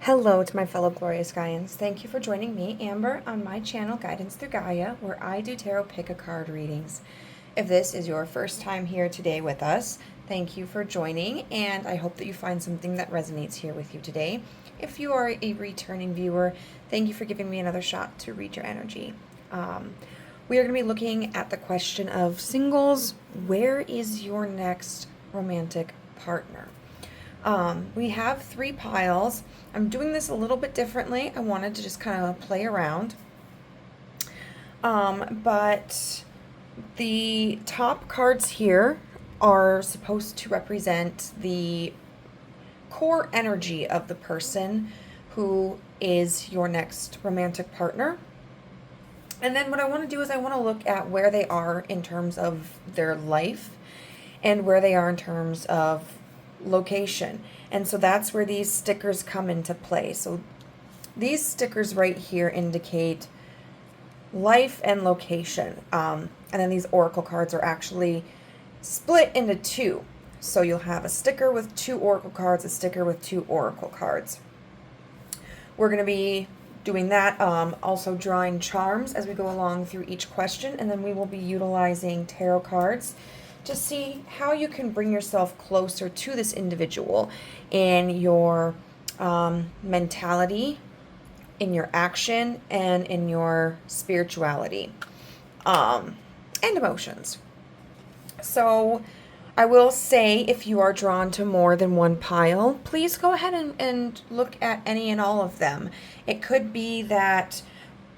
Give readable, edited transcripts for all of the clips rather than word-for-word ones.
Hello to my fellow glorious Gaians. Thank you for joining me, Amber, on my channel, Guidance Through Gaia, where I do tarot pick-a-card readings. If this is your first time here today with us, thank you for joining, and I hope that you find something that resonates here with you today. If you are a returning viewer, thank you for giving me another shot to read your energy. We are going to be looking at the question of singles. Where is your next romantic partner? We have 3 piles. I'm doing this a little bit differently. I wanted to just kind of play around. But the top cards here are supposed to represent the core energy of the person who is your next romantic partner. And then what I want to do is I want to look at where they are in terms of their life and where they are in terms of location. And so that's where these stickers come into play. So these stickers right here indicate life and location. And then these oracle cards are actually split into 2. So you'll have a sticker with 2 oracle cards, a sticker with 2 oracle cards. We're going to be doing that, also drawing charms as we go along through each question, and then we will be utilizing tarot cards to see how you can bring yourself closer to this individual in your mentality, in your action, and in your spirituality and emotions. So I will say, if you are drawn to more than one pile, please go ahead and look at any and all of them. It could be that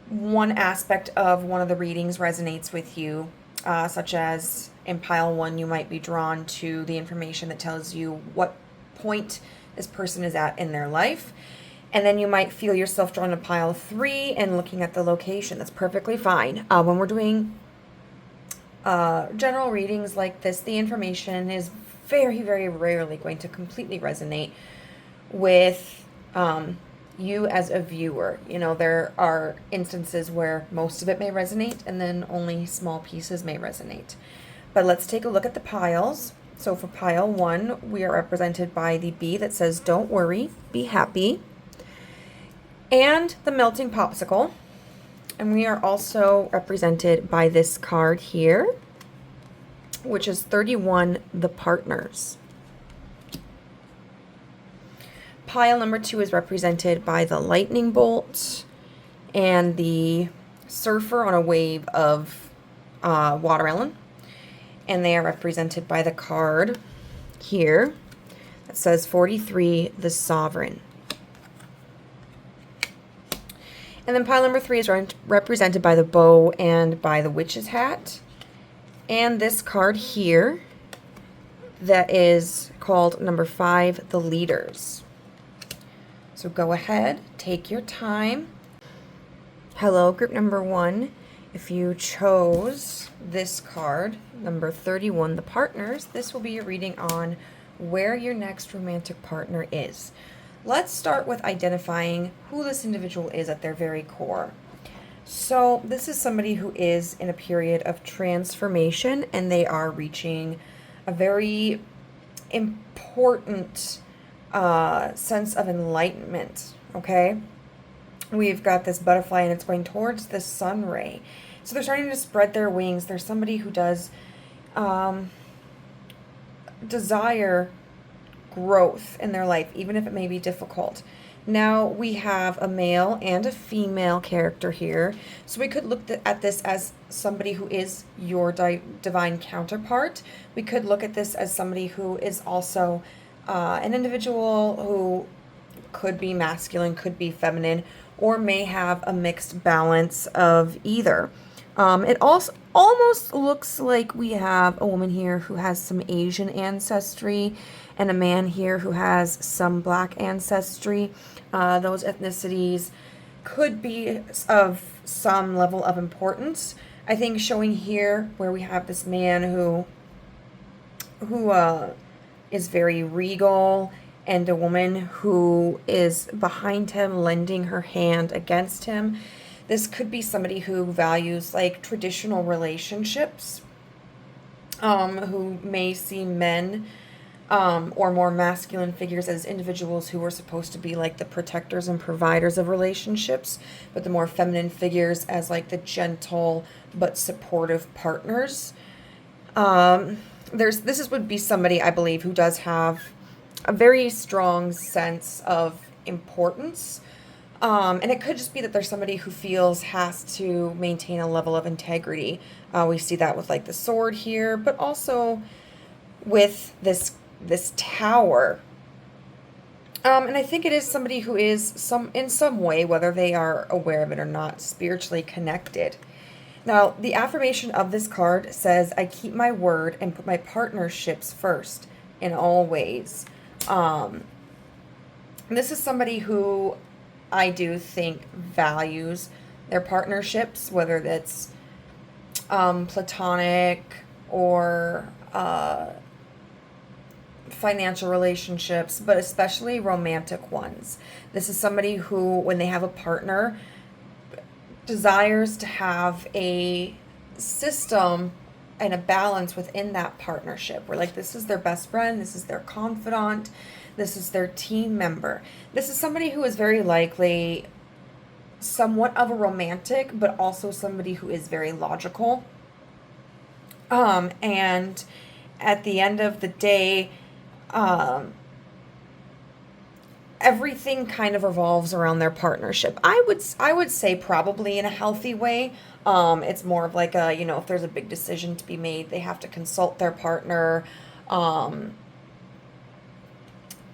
one aspect of one of the readings resonates with you, such as in pile 1, you might be drawn to the information that tells you what point this person is at in their life. And then you might feel yourself drawn to pile 3 and looking at the location. That's perfectly fine. When we're doing general readings like this, the information is very, very rarely going to completely resonate with you as a viewer. You know, there are instances where most of it may resonate and then only small pieces may resonate. But let's take a look at the piles. So for pile 1, we are represented by the bee that says, "Don't worry, be happy," and the melting popsicle. And we are also represented by this card here, which is 31, the partners. Pile number 2 is represented by the lightning bolt and the surfer on a wave of watermelon. And they are represented by the card here that says 43, the sovereign. And then pile number 3 is represented by the bow and by the witch's hat. And this card here that is called number 5, the leaders. So go ahead, take your time. Hello, group number 1. If you chose this card, number 31, the partners, this will be your reading on where your next romantic partner is. Let's start with identifying who this individual is at their very core. So this is somebody who is in a period of transformation, and they are reaching a very important sense of enlightenment, okay? We've got this butterfly, and it's going towards the sun ray. So they're starting to spread their wings. There's somebody who does desire growth in their life, even if it may be difficult. Now we have a male and a female character here. So we could look at this as somebody who is your divine counterpart. We could look at this as somebody who is also an individual who could be masculine, could be feminine, or may have a mixed balance of either. It also almost looks like we have a woman here who has some Asian ancestry and a man here who has some Black ancestry. Those ethnicities could be of some level of importance. I think showing here where we have this man who is very regal, and a woman who is behind him, lending her hand against him. This could be somebody who values like traditional relationships, who may see men or more masculine figures as individuals who were supposed to be like the protectors and providers of relationships, but the more feminine figures as like the gentle but supportive partners. This would be somebody, I believe, who does have a very strong sense of importance. And it could just be that there's somebody who feels has to maintain a level of integrity. We see that with like the sword here, but also with this tower. And I think it is somebody who is in some way, whether they are aware of it or not, spiritually connected. Now, the affirmation of this card says, I keep my word and put my partnerships first in all ways. This is somebody who I do think values their partnerships, whether that's platonic or financial relationships, but especially romantic ones. This is somebody who, when they have a partner, desires to have a system and a balance within that partnership, where like this is their best friend, this is their confidant, this is their team member. This is somebody who is very likely somewhat of a romantic, but also somebody who is very logical. And at the end of the day, everything kind of revolves around their partnership. I would say probably in a healthy way. It's more of like a, if there's a big decision to be made, they have to consult their partner.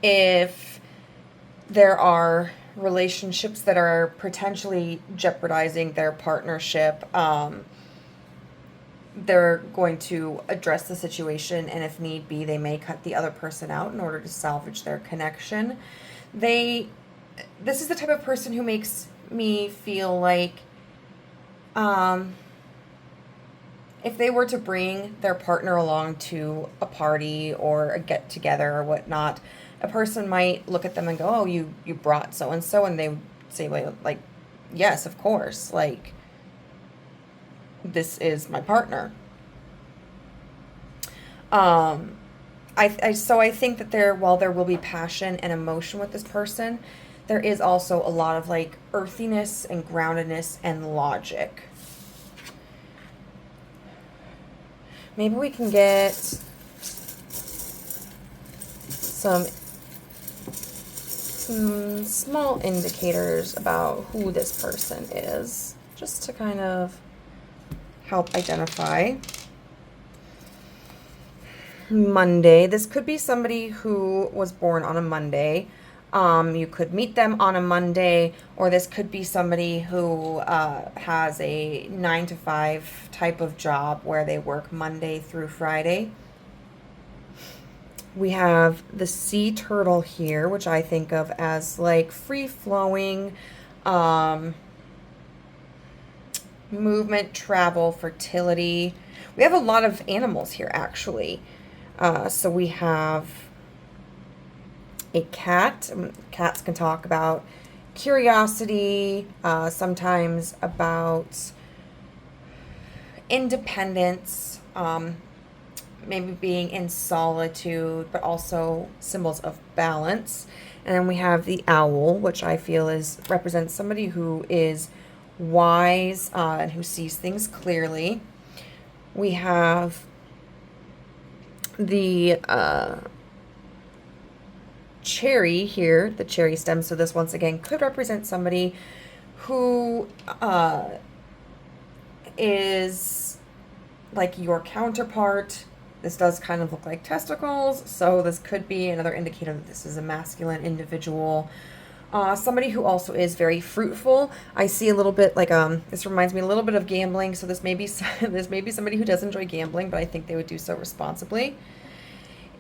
If there are relationships that are potentially jeopardizing their partnership, they're going to address the situation, and if need be, they may cut the other person out in order to salvage their connection. This is the type of person who makes me feel like if they were to bring their partner along to a party or a get together or whatnot, a person might look at them and go, oh, you brought so and so, and they would say, well, like, yes, of course, like, this is my partner. I think that while there will be passion and emotion with this person, there is also a lot of like earthiness and groundedness and logic. Maybe we can get some small indicators about who this person is, just to kind of help identify. Monday. This could be somebody who was born on a Monday. You could meet them on a Monday, or this could be somebody who has a 9-to-5 type of job where they work Monday through Friday. We have the sea turtle here, which I think of as like free-flowing, movement, travel, fertility. We have a lot of animals here, actually. So we have a cat. Cats can talk about curiosity, sometimes about independence, maybe being in solitude, but also symbols of balance. And then we have the owl, which I feel represents somebody who is wise and who sees things clearly. We have the cherry here, the cherry stem. So this once again could represent somebody who is like your counterpart. This does kind of look like testicles, so this could be another indicator that this is a masculine individual. Somebody who also is very fruitful. I see a little bit like this reminds me a little bit of gambling. So this may be somebody who does enjoy gambling, but I think they would do so responsibly.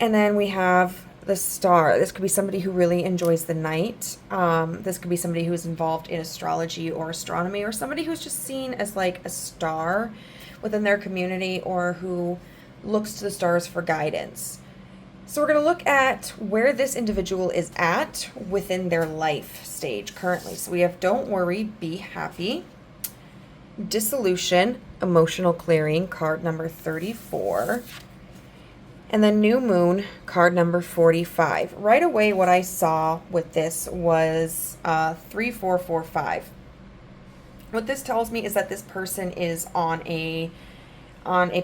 And then we have the star. This could be somebody who really enjoys the night. This could be somebody who is involved in astrology or astronomy, or somebody who's just seen as like a star within their community, or who looks to the stars for guidance. So we're going to look at where this individual is at within their life stage currently. So we have don't worry, be happy, dissolution, emotional clearing, card number 34. And then new moon, card number 45. Right away, what I saw with this was 3445. What this tells me is that this person is on a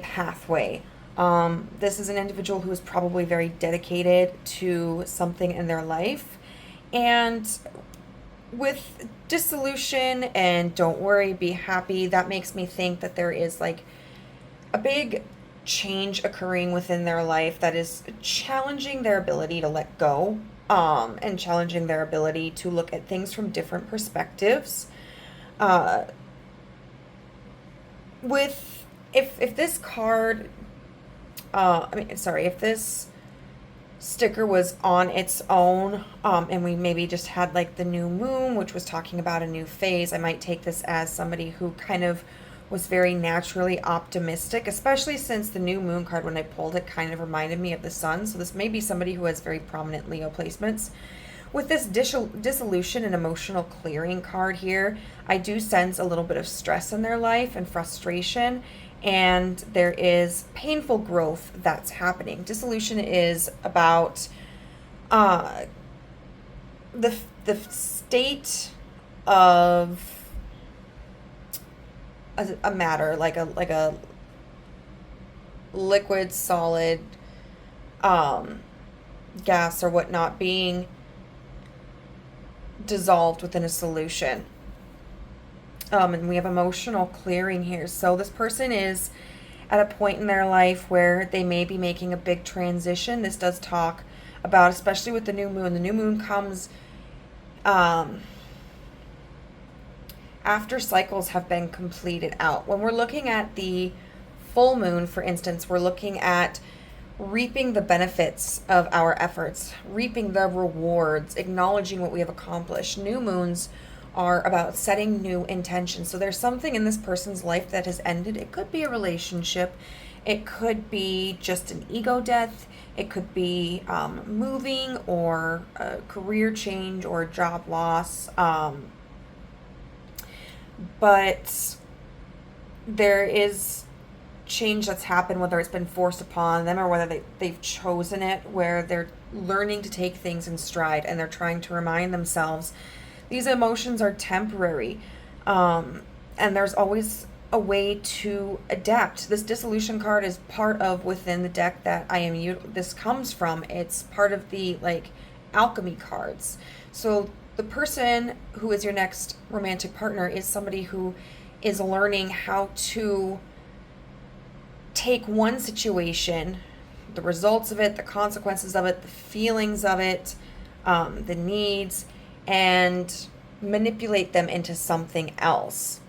pathway. This is an individual who is probably very dedicated to something in their life. And with dissolution and don't worry, be happy, that makes me think that there is like a big change occurring within their life that is challenging their ability to let go, and challenging their ability to look at things from different perspectives. With if this card, if this sticker was on its own, and we maybe just had like the new moon, which was talking about a new phase, I might take this as somebody who kind of was very naturally optimistic, especially since the new moon card, when I pulled it, kind of reminded me of the sun. So this may be somebody who has very prominent Leo placements. With this dissolution and emotional clearing card here, I do sense a little bit of stress in their life and frustration, and there is painful growth that's happening. Dissolution is about the state of a matter, like a liquid, solid, gas or whatnot being dissolved within a solution. And we have emotional clearing here. So this person is at a point in their life where they may be making a big transition. This does talk about, especially with the new moon. The new moon comes after cycles have been completed out. When we're looking at the full moon, for instance, we're looking at reaping the benefits of our efforts, reaping the rewards, acknowledging what we have accomplished. New moons are about setting new intentions. So there's something in this person's life that has ended. It could be a relationship. It could be just an ego death. It could be moving or a career change or a job loss. But there is change that's happened, whether it's been forced upon them or whether they've chosen it, where they're learning to take things in stride and they're trying to remind themselves these emotions are temporary, and there's always a way to adapt. This dissolution card is part of within the deck that this comes from. It's part of the like alchemy cards. So the person who is your next romantic partner is somebody who is learning how to take one situation, the results of it, the consequences of it, the feelings of it, the needs, and manipulate them into something else.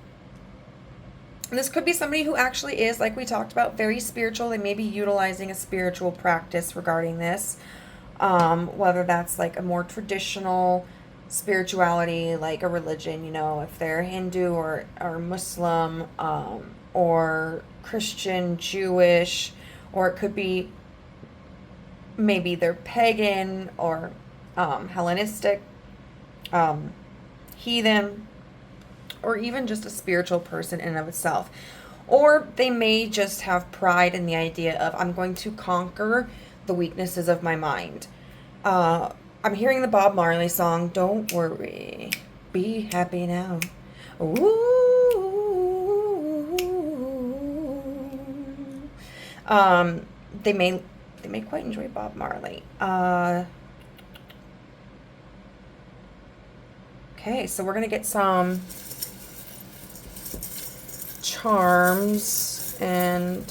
And this could be somebody who actually is, like we talked about, very spiritual. They may be utilizing a spiritual practice regarding this, whether that's like a more traditional spirituality, like a religion, if they're Hindu or Muslim, or Christian, Jewish, or it could be maybe they're pagan or Hellenistic, heathen, or even just a spiritual person in and of itself. Or they may just have pride in the idea of, I'm going to conquer the weaknesses of my mind. I'm hearing the Bob Marley song, Don't Worry, Be Happy Now. Ooh. They may quite enjoy Bob Marley. Okay, so we're going to get some charms and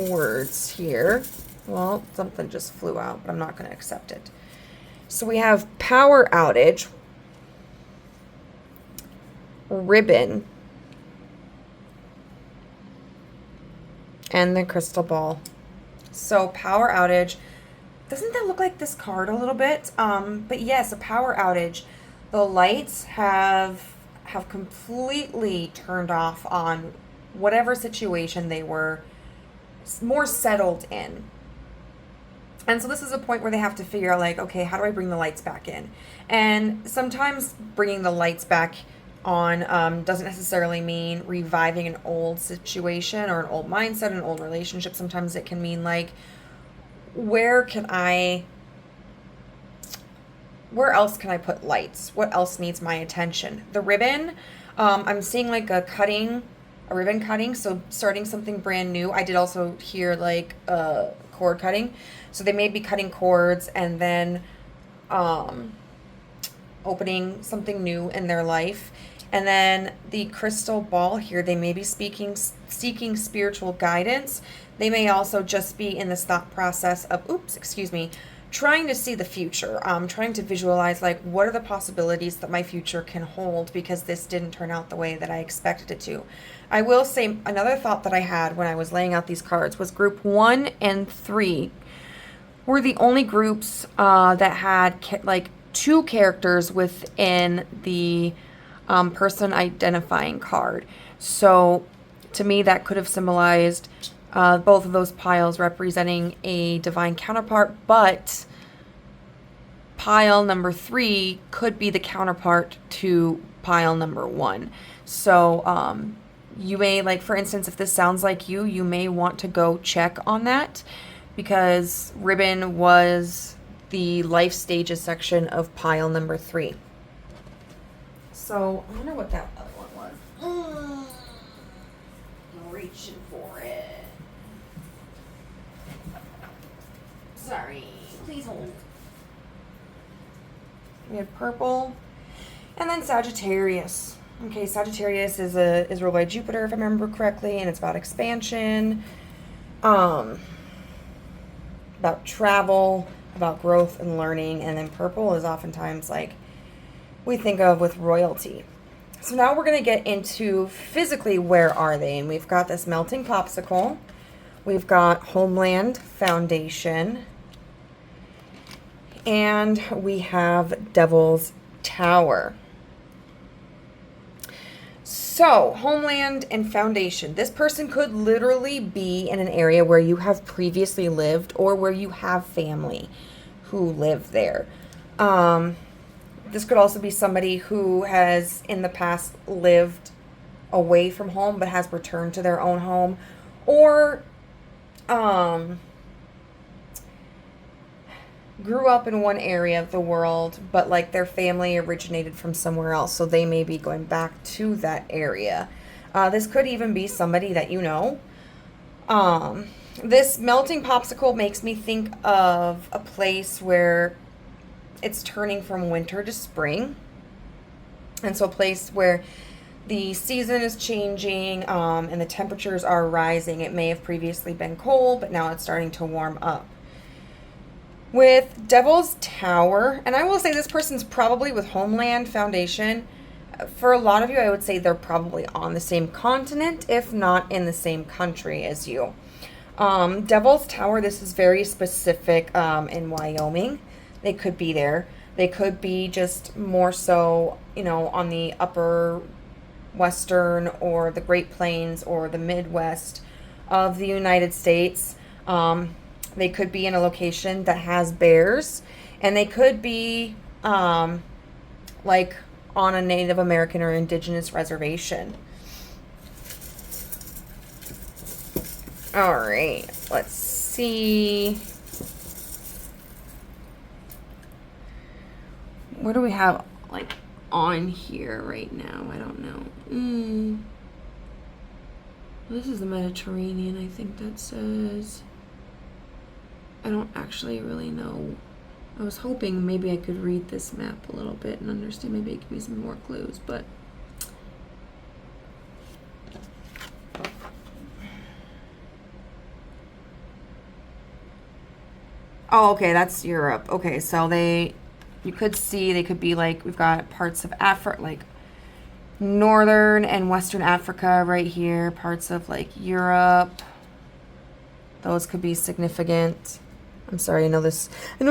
words here. Well, something just flew out, but I'm not going to accept it. So we have power outage, ribbon, and the crystal ball. So power outage, doesn't that look like this card a little bit? But yes, a power outage. The lights have completely turned off on whatever situation they were more settled in. And so this is a point where they have to figure out, like, okay, how do I bring the lights back in? And sometimes bringing the lights back on doesn't necessarily mean reviving an old situation or an old mindset, an old relationship. Sometimes it can mean like where else can I put lights? What else needs my attention? The ribbon, I'm seeing like a ribbon cutting, so starting something brand new. I did also hear like cord cutting. So they may be cutting cords and then opening something new in their life. And then the crystal ball here, they may be seeking spiritual guidance. They may also just be in this thought process of, trying to see the future, trying to visualize like what are the possibilities that my future can hold because this didn't turn out the way that I expected it to. I will say another thought that I had when I was laying out these cards was group 1 and 3 were the only groups that had like 2 characters within the person identifying card. So to me, that could have symbolized both of those piles representing a divine counterpart, but pile number 3 could be the counterpart to pile number 1. So you may, like, for instance, if this sounds like you may want to go check on that because ribbon was the life stages section of pile number 3. So I wonder what that other one was. I'm reaching for it. Sorry. Please hold. We have purple. And then Sagittarius. Okay, Sagittarius is ruled by Jupiter, if I remember correctly, and it's about expansion, about travel, about growth and learning, and then purple is oftentimes like we think of with royalty. So now we're going to get into physically where are they, and we've got this melting popsicle, we've got homeland, foundation, and we have devil's tower. So, homeland and foundation. This person could literally be in an area where you have previously lived or where you have family who live there. This could also be somebody who has in the past lived away from home but has returned to their own home, or grew up in one area of the world, but like their family originated from somewhere else, so they may be going back to that area. This could even be somebody that you know. This melting popsicle makes me think of a place where it's turning from winter to spring. And so a place where the season is changing and the temperatures are rising. It may have previously been cold, but now it's starting to warm up. With Devil's Tower, and I will say this person's probably with Homeland Foundation. For a lot of you, I would say they're probably on the same continent, if not in the same country as you. Devil's Tower, this is very specific in Wyoming. They could be there. They could be just more so, on the upper western or the Great Plains or the Midwest of the United States. They could be in a location that has bears, and they could be like on a Native American or indigenous reservation. All right, let's see. What do we have like on here right now? I don't know. This is the Mediterranean, I think that says. I don't actually really know. I was hoping maybe I could read this map a little bit and understand. Maybe it give me some more clues, but oh, okay, that's Europe. Okay, so you could see they could be like, we've got parts of Africa, like northern and western Africa right here, parts of like Europe. Those could be significant. I'm sorry, I know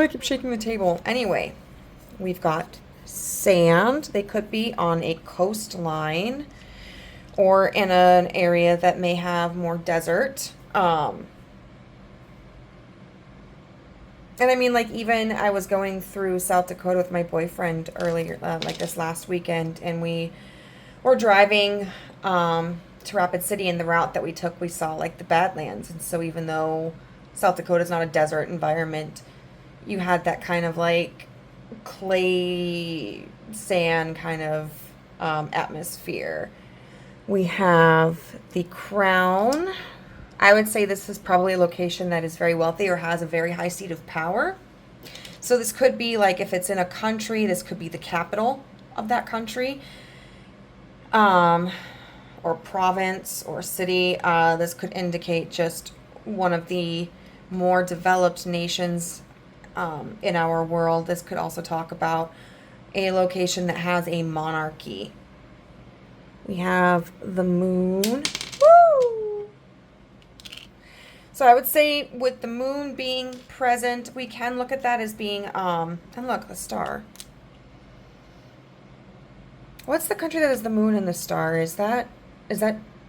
I keep shaking the table. Anyway, we've got sand. They could be on a coastline or in an area that may have more desert. And I mean, like, even I was going through South Dakota with my boyfriend earlier, like this last weekend, and we were driving to Rapid City, and the route that we took, we saw like the Badlands. And so even though South Dakota is not a desert environment. You had that kind of like clay, sand kind of atmosphere. We have the crown. I would say this is probably a location that is very wealthy or has a very high seat of power. So this could be like if it's in a country, this could be the capital of that country, or province or city. This could indicate just one of the more developed nations in our world. This could also talk about a location that has a monarchy. We have the moon. Woo! So I would say with the moon being present, we can look at that as being, and look, the star. What's the country that has the moon and the star? Is that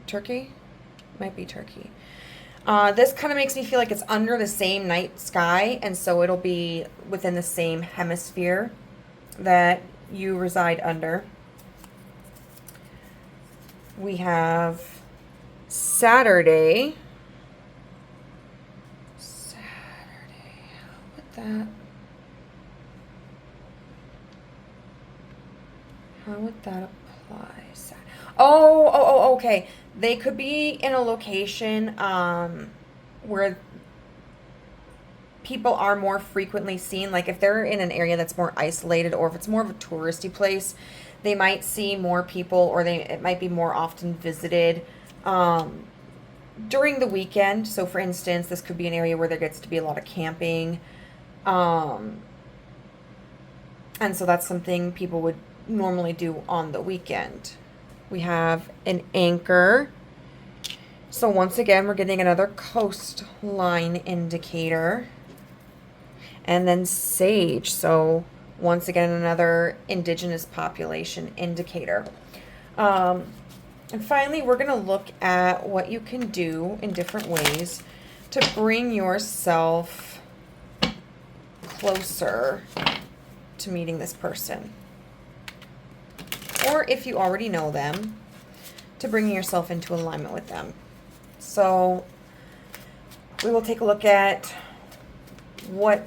Turkey? Might be Turkey. This kind of makes me feel like it's under the same night sky, and so it'll be within the same hemisphere that you reside under. We have Saturday. How would that apply? Okay. They could be in a location where people are more frequently seen. Like if they're in an area that's more isolated, or if it's more of a touristy place, they might see more people, or it might be more often visited during the weekend. So for instance, this could be an area where there gets to be a lot of camping. And so that's something people would normally do on the weekend. We have an anchor. So once again, we're getting another coastline indicator. And then sage. So once again, another indigenous population indicator. And finally, we're going to look at what you can do in different ways to bring yourself closer to meeting this person. Or if you already know them, to bring yourself into alignment with them. So we will take a look at what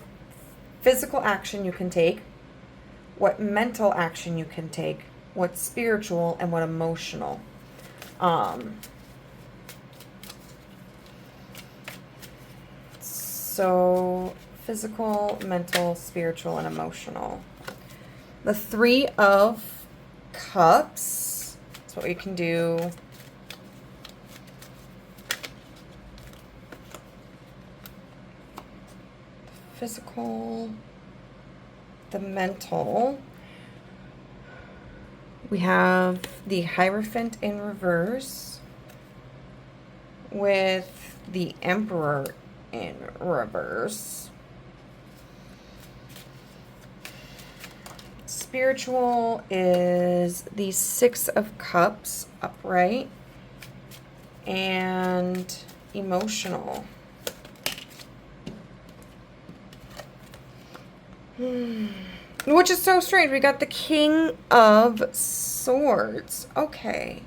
physical action you can take, what mental action you can take, what spiritual, and what emotional. So physical, mental, spiritual, and emotional. The Three of Cups. That's what we can do. Physical, the mental. We have the Hierophant in reverse with the Emperor in reverse. Spiritual is the Six of Cups upright, and emotional. Which is so strange. We got the King of Swords. Okay.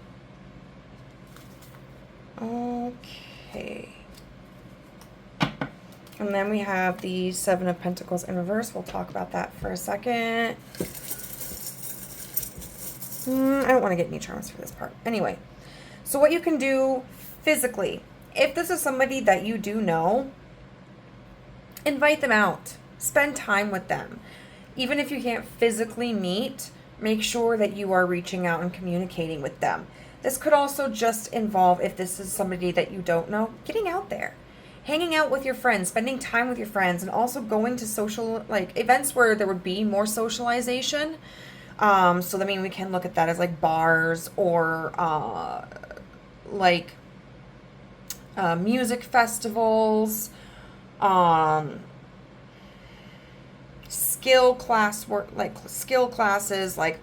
And then we have the Seven of Pentacles in reverse. We'll talk about that for a second. I don't want to get any charms for this part. Anyway, so what you can do physically, if this is somebody that you do know, invite them out. Spend time with them. Even if you can't physically meet, make sure that you are reaching out and communicating with them. This could also just involve, if this is somebody that you don't know, getting out there. Hanging out with your friends, spending time with your friends, and also going to social, like, events where there would be more socialization. So, I mean, we can look at that as, like, bars or, music festivals, skill classes, like,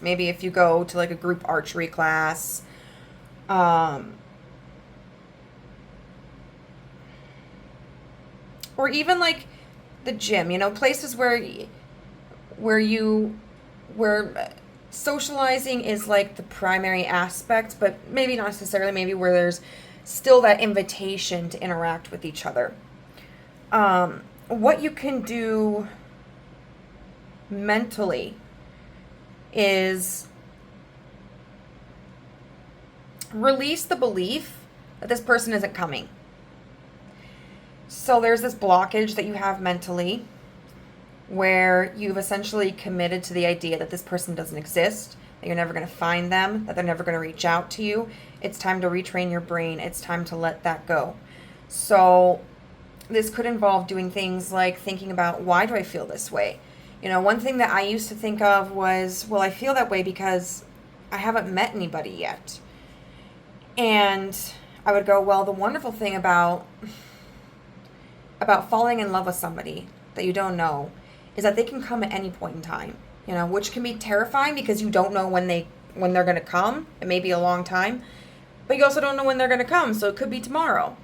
maybe if you go to, like, a group archery class, or even like the gym, you know, places where socializing is like the primary aspect, but maybe not necessarily, maybe where there's still that invitation to interact with each other. What you can do mentally is release the belief that this person isn't coming. So there's this blockage that you have mentally where you've essentially committed to the idea that this person doesn't exist, that you're never going to find them, that they're never going to reach out to you. It's time to retrain your brain. It's time to let that go. So this could involve doing things like thinking about, why do I feel this way? You know, one thing that I used to think of was, well, I feel that way because I haven't met anybody yet. And I would go, well, the wonderful thing about falling in love with somebody that you don't know is that they can come at any point in time, you know, which can be terrifying because you don't know when they're going to come. It may be a long time, but you also don't know when they're going to come. So it could be tomorrow.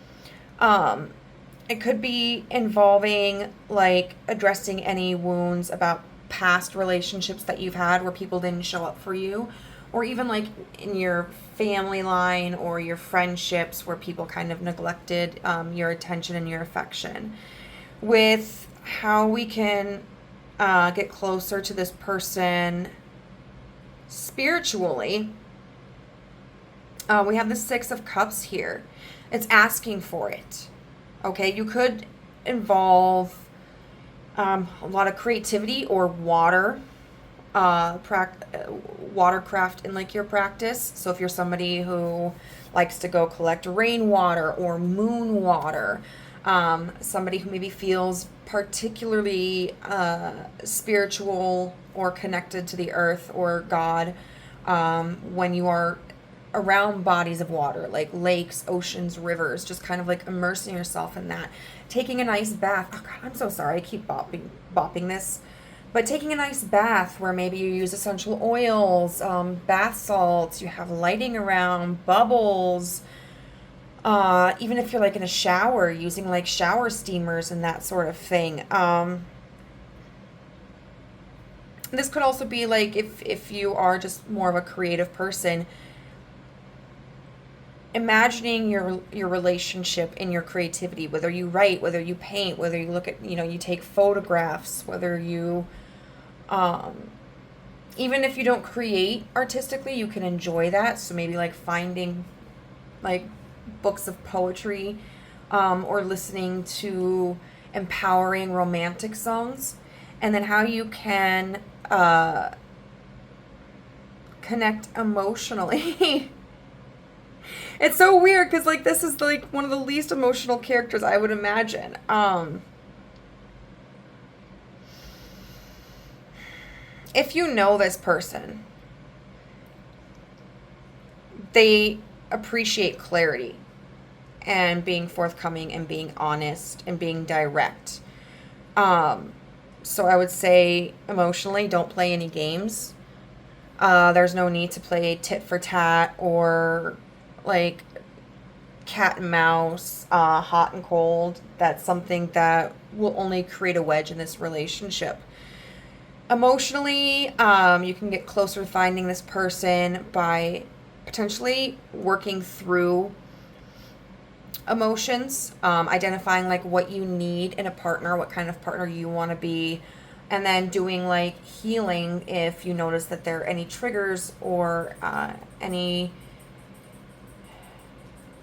It could be involving like addressing any wounds about past relationships that you've had where people didn't show up for you, or even like in your family line or your friendships where people kind of neglected your attention and your affection. With how we can get closer to this person spiritually, we have the Six of Cups here. It's asking for it. Okay, you could involve a lot of creativity or watercraft in like your practice. So if you're somebody who likes to go collect rainwater or moon water, somebody who maybe feels particularly spiritual or connected to the earth or God, when you are around bodies of water like lakes, oceans, rivers, just kind of like immersing yourself in that. Taking a nice bath. Oh God, I'm so sorry. I keep bopping this. But taking a nice bath where maybe you use essential oils, bath salts, you have lighting around, bubbles, even if you're like in a shower, using like shower steamers and that sort of thing. This could also be like if you are just more of a creative person, imagining your relationship in your creativity, whether you write, whether you paint, whether you look at, you take photographs, whether you, even if you don't create artistically, you can enjoy that. So maybe like finding like books of poetry, or listening to empowering romantic songs, and then how you can, connect emotionally. It's so weird because like this is like one of the least emotional characters I would imagine. If you know this person, they appreciate clarity and being forthcoming and being honest and being direct. So I would say emotionally, don't play any games. There's no need to play tit for tat or like cat and mouse, hot and cold. That's something that will only create a wedge in this relationship. Emotionally, you can get closer to finding this person by potentially working through emotions, identifying like what you need in a partner, what kind of partner you want to be, and then doing like healing if you notice that there are any triggers or any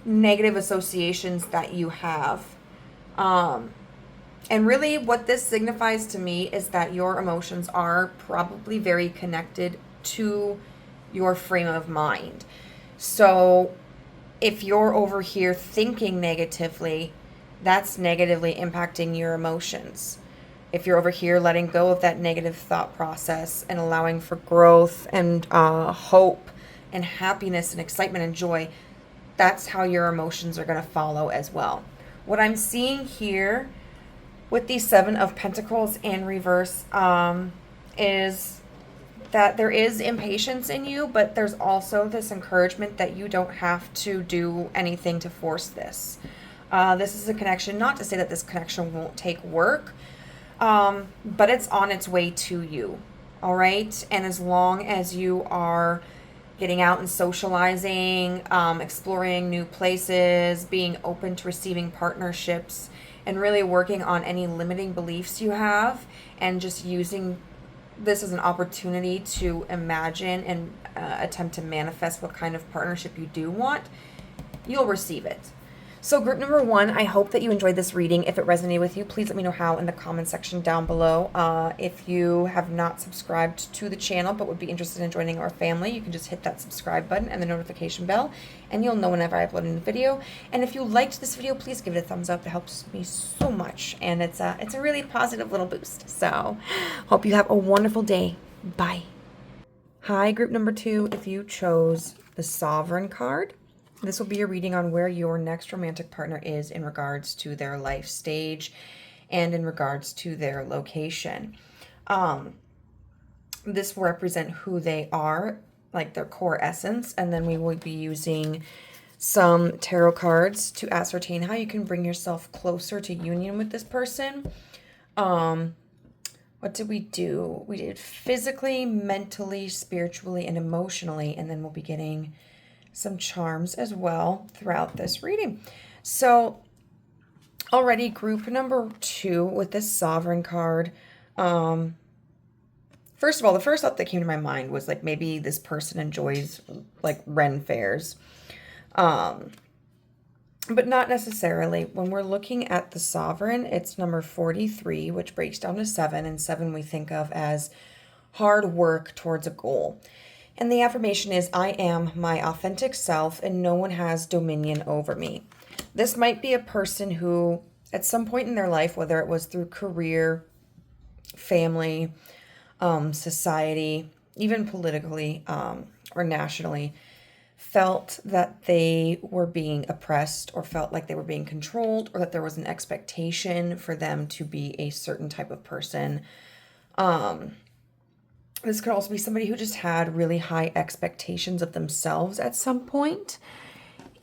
negative associations that you have. And really what this signifies to me is that your emotions are probably very connected to your frame of mind. So if you're over here thinking negatively, that's negatively impacting your emotions. If you're over here letting go of that negative thought process and allowing for growth and hope and happiness and excitement and joy, that's how your emotions are going to follow as well. What I'm seeing here with the Seven of Pentacles in reverse is that there is impatience in you, but there's also this encouragement that you don't have to do anything to force this. This is a connection, not to say that this connection won't take work, but it's on its way to you, all right? And as long as you are getting out and socializing, exploring new places, being open to receiving partnerships, and really working on any limiting beliefs you have, and just using this is an opportunity to imagine and attempt to manifest what kind of partnership you do want, you'll receive it. So group number 1, I hope that you enjoyed this reading. If it resonated with you, please let me know how in the comment section down below. If you have not subscribed to the channel but would be interested in joining our family, you can just hit that subscribe button and the notification bell, and you'll know whenever I upload a new video. And if you liked this video, please give it a thumbs up. It helps me so much, and it's a really positive little boost. So hope you have a wonderful day. Bye. Hi, group number 2. If you chose the Sovereign card, this will be a reading on where your next romantic partner is in regards to their life stage and in regards to their location. This will represent who they are, like their core essence, and then we will be using some tarot cards to ascertain how you can bring yourself closer to union with this person. What did we do? We did physically, mentally, spiritually, and emotionally, and then we'll be getting some charms as well throughout this reading. So already group number 2 with this Sovereign card. First of all, the first thought that came to my mind was like maybe this person enjoys like Ren fairs. But not necessarily. When we're looking at the Sovereign, it's number 43, which breaks down to 7, and 7 we think of as hard work towards a goal. And the affirmation is, I am my authentic self and no one has dominion over me. This might be a person who, at some point in their life, whether it was through career, family, society, even politically or nationally, felt that they were being oppressed or felt like they were being controlled or that there was an expectation for them to be a certain type of person. This could also be somebody who just had really high expectations of themselves at some point,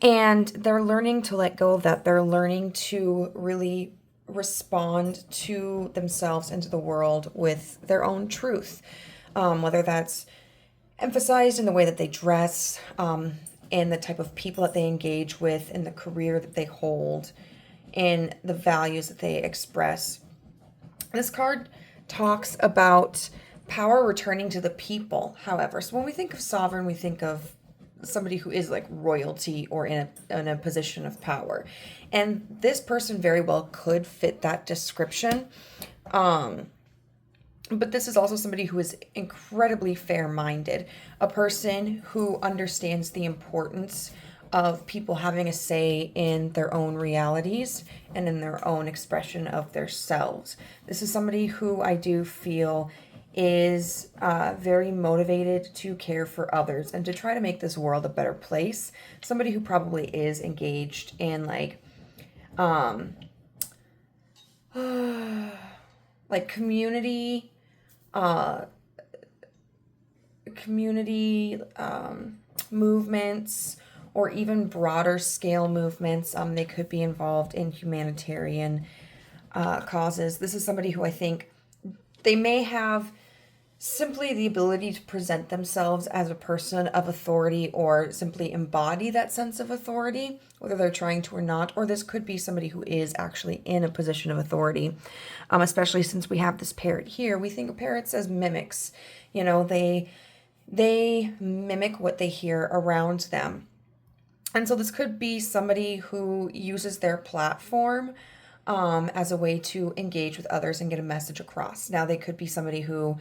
and they're learning to let go of that. They're learning to really respond to themselves and to the world with their own truth, whether that's emphasized in the way that they dress, in the type of people that they engage with, in the career that they hold, in the values that they express. This card talks about power returning to the people, however. So when we think of sovereign, we think of somebody who is like royalty or in a position of power. And this person very well could fit that description. But this is also somebody who is incredibly fair-minded, a person who understands the importance of people having a say in their own realities and in their own expression of themselves. This is somebody who I do feel is very motivated to care for others and to try to make this world a better place. Somebody who probably is engaged in like community movements, or even broader scale movements. They could be involved in humanitarian causes. This is somebody who I think they may have simply the ability to present themselves as a person of authority or simply embody that sense of authority, whether they're trying to or not. Or this could be somebody who is actually in a position of authority, especially since we have this parrot here. We think of parrots as mimics. You know, they mimic what they hear around them. And so this could be somebody who uses their platform as a way to engage with others and get a message across. Now, they could be somebody who,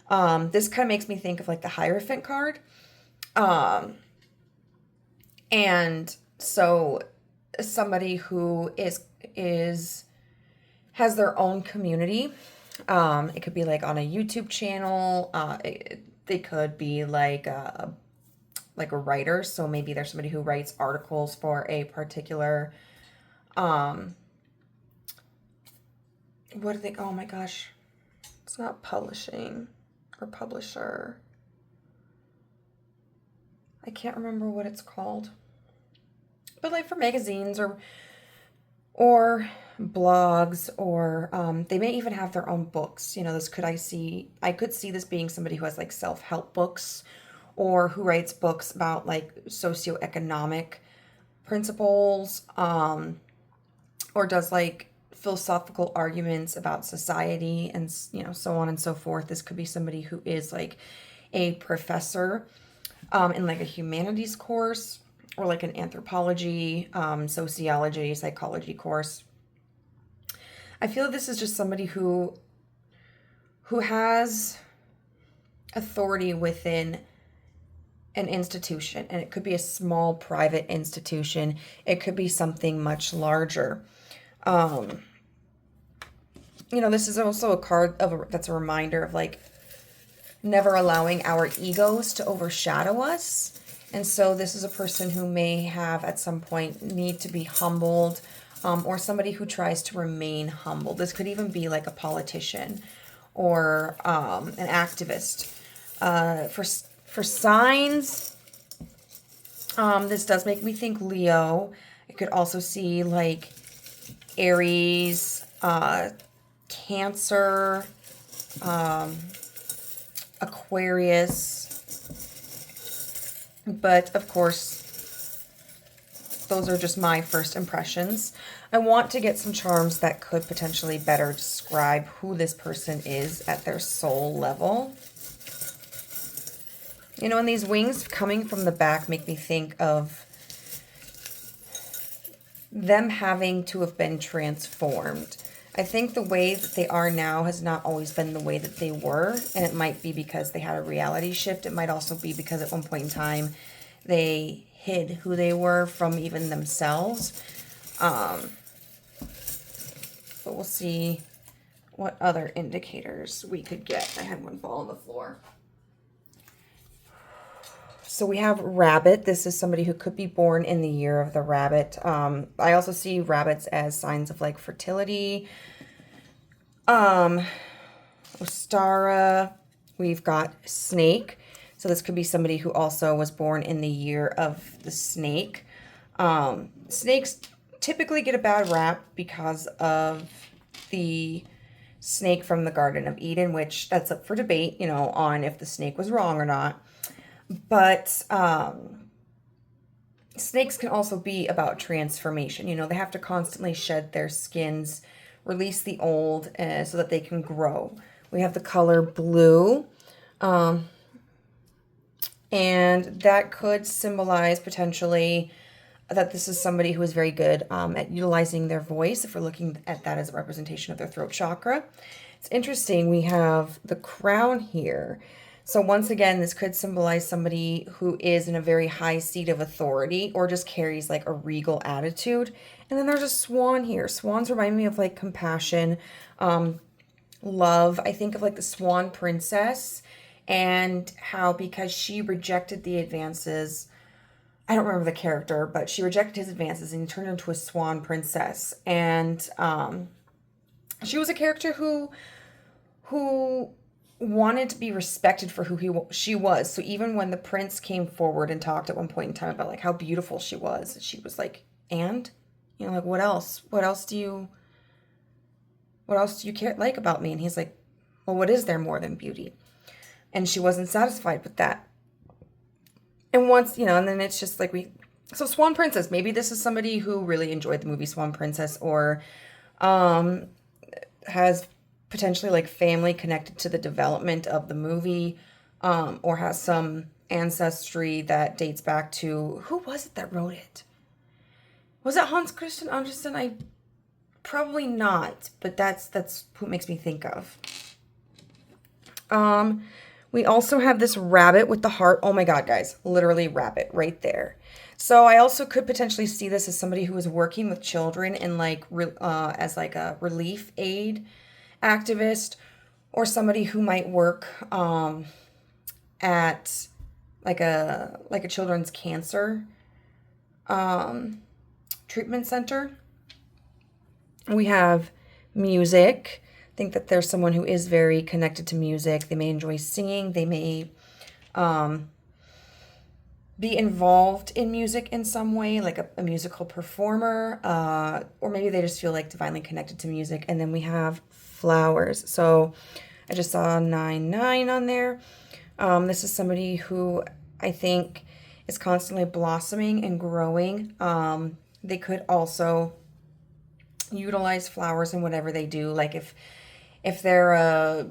this kind of makes me think of like the Hierophant card. And so somebody who has their own community. It could be like on a YouTube channel. They could be like a writer. So maybe there's somebody who writes articles for a particular, what do they, oh my gosh, it's not publishing or publisher. I can't remember what it's called. But like for magazines or blogs, or they may even have their own books. You know, I could see this being somebody who has like self-help books or who writes books about like socioeconomic principles, or does like philosophical arguments about society and, so on and so forth. This could be somebody who is like a professor in like a humanities course, or like an anthropology, sociology, psychology course. I feel this is just somebody who has authority within an institution, and it could be a small private institution. It could be something much larger. This is also a card that's a reminder of like never allowing our egos to overshadow us. And so this is a person who may have at some point need to be humbled, or somebody who tries to remain humble. This could even be like a politician or an activist. For signs, this does make me think Leo. I could also see like Aries, Cancer, Aquarius. But of course, those are just my first impressions. I want to get some charms that could potentially better describe who this person is at their soul level. And these wings coming from the back make me think of them having to have been transformed. I think the way that they are now has not always been the way that they were, and it might be because they had a reality shift. It might also be because at one point in time they hid who they were from even themselves. But we'll see what other indicators we could get. I had one fall on the floor. So we have rabbit. This is somebody who could be born in the year of the rabbit. I also see rabbits as signs of like fertility. Ostara. We've got snake. So this could be somebody who also was born in the year of the snake. Snakes typically get a bad rap because of the snake from the Garden of Eden, which that's up for debate, on if the snake was wrong or not. But snakes can also be about transformation. They have to constantly shed their skins, release the old, so that they can grow. We have the color blue. And that could symbolize potentially that this is somebody who is very good at utilizing their voice, if we're looking at that as a representation of their throat chakra. It's interesting. We have the crown here. So once again, this could symbolize somebody who is in a very high seat of authority or just carries like a regal attitude. And then there's a swan here. Swans remind me of like compassion, love. I think of like the Swan Princess, and how because she rejected the advances, I don't remember the character, but she rejected his advances and he turned into a swan princess. And she was a character who wanted to be respected for who she was. So even when the prince came forward and talked at one point in time about like how beautiful she was like, and like, what else do you care like about me? And he's like, well, what is there more than beauty? And she wasn't satisfied with that. And once, and then it's just like so Swan Princess, maybe this is somebody who really enjoyed the movie Swan Princess, or has potentially like family connected to the development of the movie, or has some ancestry that dates back to, who was it that wrote it? Was it Hans Christian Andersen? Probably not, but that's who it makes me think of. We also have this rabbit with the heart. Oh my God, guys, literally rabbit right there. So I also could potentially see this as somebody who is working with children in like as like a relief aid activist, or somebody who might work at like a children's cancer treatment center. We have music. I think that there's someone who is very connected to music. They may enjoy singing. They may be involved in music in some way, like a musical performer, or maybe they just feel like divinely connected to music. And then we have flowers. So I just saw 99 on there. This is somebody who I think, is constantly blossoming and growing. They could also utilize flowers in whatever they do. Like if they're a,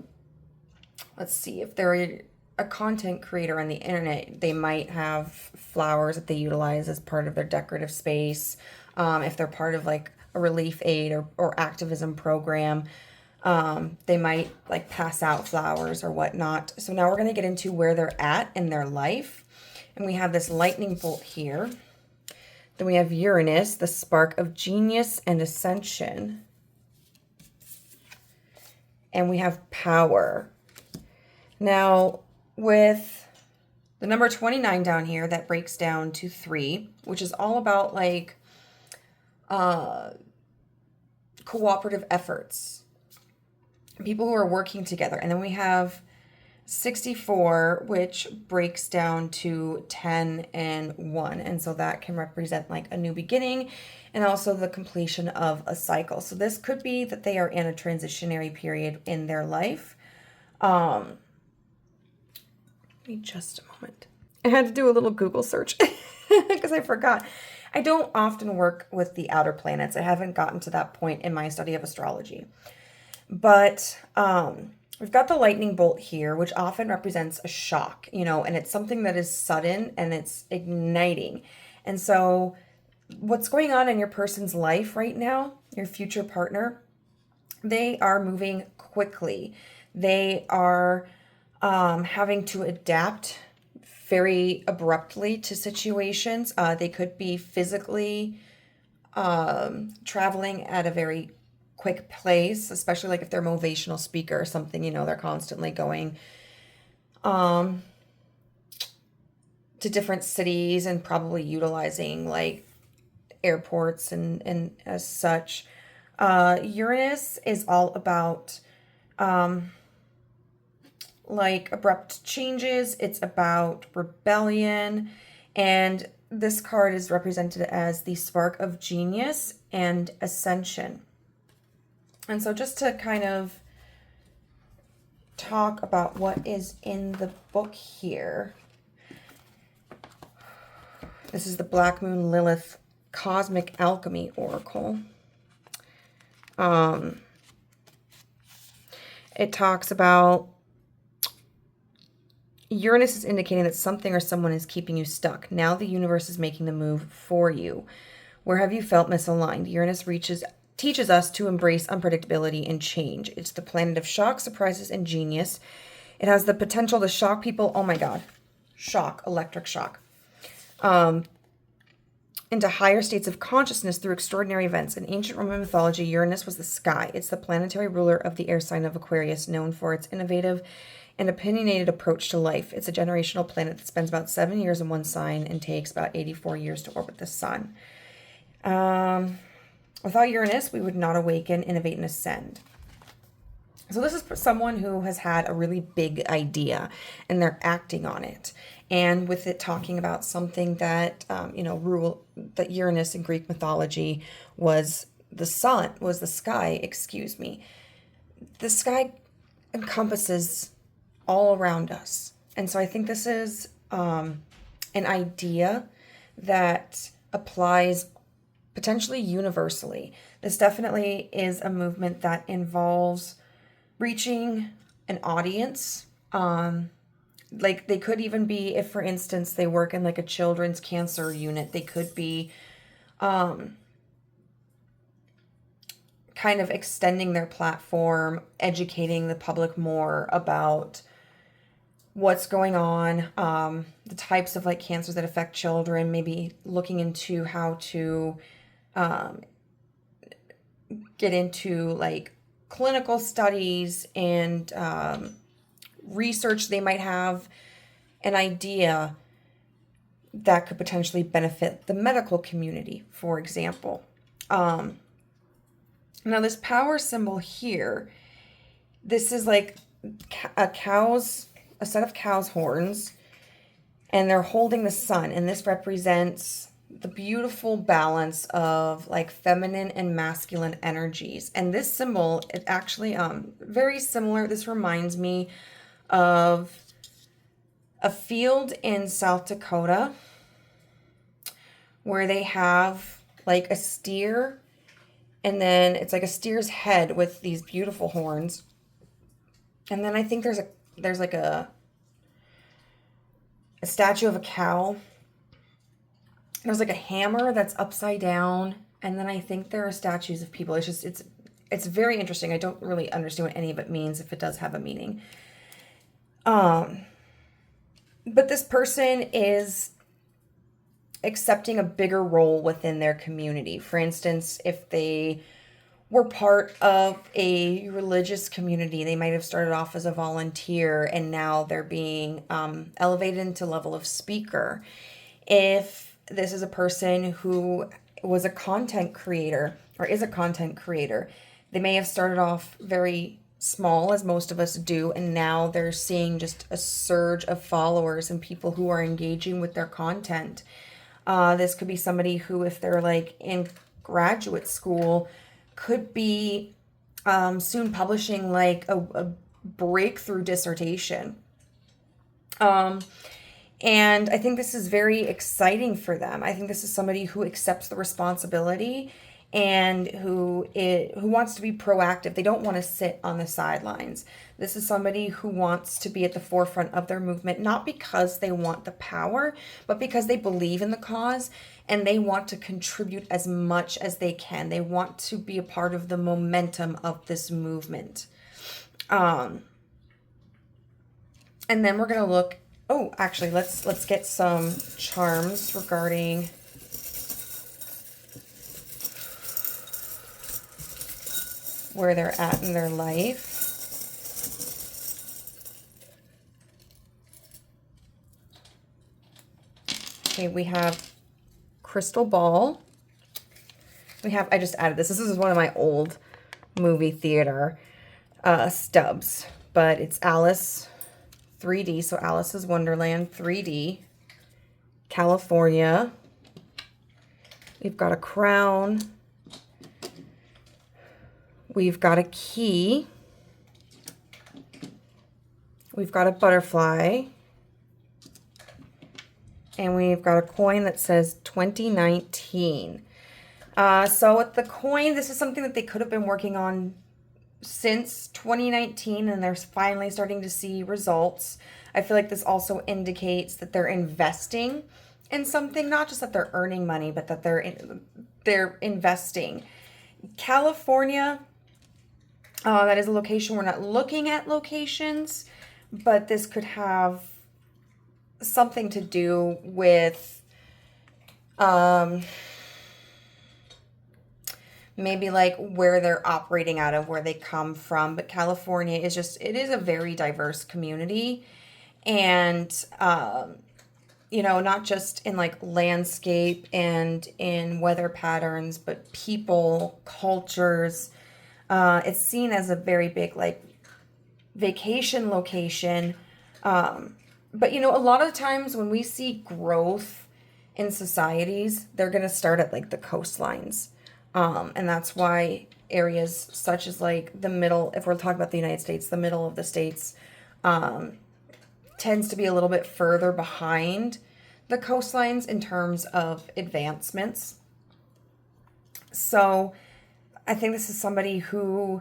let's see, if they're a content creator on the internet, they might have flowers that they utilize as part of their decorative space. If they're part of like a relief aid or activism program, they might like pass out flowers or whatnot. So now we're going to get into where they're at in their life. And we have this lightning bolt here. Then we have Uranus, the spark of genius and ascension. And we have power. Now, with the number 29 down here, that breaks down to 3, which is all about like cooperative efforts, people who are working together. And then we have 64, which breaks down to 10 and 1. And so that can represent like a new beginning and also the completion of a cycle. So this could be that they are in a transitionary period in their life. Give me just a moment. I had to do a little Google search because I forgot. I don't often work with the outer planets. I haven't gotten to that point in my study of astrology. But we've got the lightning bolt here, which often represents a shock, you know, and it's something that is sudden and it's igniting. And so what's going on in your person's life right now, your future partner, they are moving quickly. They are having to adapt very abruptly to situations. They could be physically traveling at a very quick pace, especially like if they're a motivational speaker or something, you know, they're constantly going to different cities and probably utilizing like airports and as such. Uranus is all about like abrupt changes. It's about rebellion, and this card is represented as the spark of genius and ascension. And so just to kind of talk about what is in the book here. This is the Black Moon Lilith Cosmic Alchemy Oracle. It talks about Uranus is indicating that something or someone is keeping you stuck. Now the universe is making the move for you. Where have you felt misaligned? Uranus teaches us to embrace unpredictability and change. It's the planet of shock, surprises, and genius. It has the potential to shock people. Oh my God. Shock, electric shock. Into higher states of consciousness through extraordinary events. In ancient Roman mythology, Uranus was the sky. It's the planetary ruler of the air sign of Aquarius, known for its innovative and opinionated approach to life. It's a generational planet that spends about 7 years in one sign and takes about 84 years to orbit the sun. Without Uranus, we would not awaken, innovate, and ascend. So this is someone who has had a really big idea and they're acting on it. And with it talking about something that, that Uranus in Greek mythology was the sun, was the sky, excuse me. The sky encompasses all around us. And so I think this is an idea that applies potentially universally. This definitely is a movement that involves reaching an audience. Like they could even be, if for instance they work in like a children's cancer unit, they could be kind of extending their platform, educating the public more about what's going on, the types of like cancers that affect children, maybe looking into how to get into like clinical studies and research. They might have an idea that could potentially benefit the medical community, for example. Now this power symbol here, this is like a set of cow's horns, and they're holding the sun, and this represents the beautiful balance of like feminine and masculine energies. And this symbol, it actually very similar. This reminds me of a field in South Dakota where they have like a steer, and then it's like a steer's head with these beautiful horns. And then I think there's like a statue of a cow. There's like a hammer that's upside down, and then I think there are statues of people. It's very interesting. I don't really understand what any of it means, if it does have a meaning. But this person is accepting a bigger role within their community. For instance, if they were part of a religious community, they might have started off as a volunteer and now they're being elevated into level of speaker. If this is a person who was a content creator or is a content creator, they may have started off very small, as most of us do, and now they're seeing just a surge of followers and people who are engaging with their content. This could be somebody who, if they're like in graduate school, could be soon publishing like a breakthrough dissertation. And I think this is very exciting for them. I think this is somebody who accepts the responsibility and who wants to be proactive. They don't want to sit on the sidelines. This is somebody who wants to be at the forefront of their movement, not because they want the power, but because they believe in the cause and they want to contribute as much as they can. They want to be a part of the momentum of this movement. And then we're going to look, actually, let's get some charms regarding where they're at in their life. Okay, we have crystal ball. I just added this. This is one of my old movie theater stubs, but it's Alice 3D. So Alice's Wonderland 3D, California. We've got a crown. We've got a key. We've got a butterfly. And we've got a coin that says 2019. So with the coin, this is something that they could have been working on since 2019, and they're finally starting to see results. I feel like this also indicates that they're investing in something, not just that they're earning money, but that they're investing. California, that is a location. We're not looking at locations, but this could have something to do with maybe like where they're operating out of, where they come from. But California is it is a very diverse community, and not just in like landscape and in weather patterns, but people, cultures. It's seen as a very big like vacation location. But a lot of the times when we see growth in societies, they're going to start at like the coastlines. And that's why areas such as like the middle, if we're talking about the United States, the middle of the states, tends to be a little bit further behind the coastlines in terms of advancements. So I think this is somebody who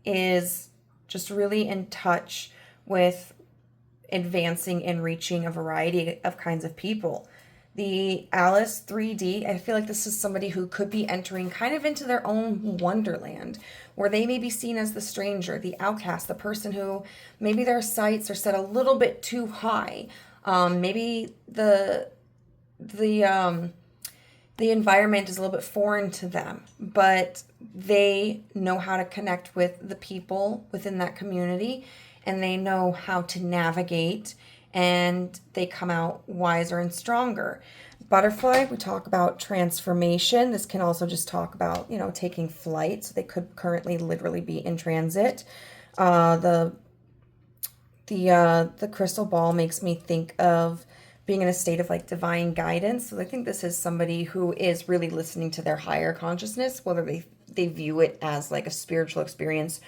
is just really in touch with advancing and reaching a variety of kinds of people. The Alice 3D, I feel like this is somebody who could be entering kind of into their own wonderland, where they may be seen as the stranger, the outcast, the person who maybe their sights are set a little bit too high. Maybe the environment is a little bit foreign to them, but they know how to connect with the people within that community, and they know how to navigate, and they come out wiser and stronger. Butterfly, we talk about transformation. This can also just talk about, taking flight. So they could currently literally be in transit. The crystal ball makes me think of being in a state of like divine guidance. So I think this is somebody who is really listening to their higher consciousness, whether they view it as like a spiritual experience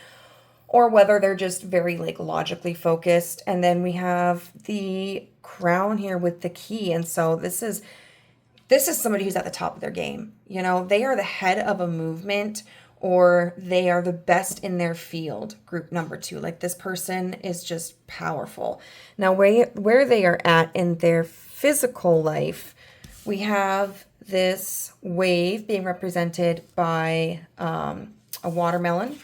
or whether they're just very like logically focused. And then we have the crown here with the key. And so this is somebody who's at the top of their game. You know, they are the head of a movement, or they are the best in their field. Group number 2. Like, this person is just powerful. Now, where they are at in their physical life, we have this wave being represented by a watermelon.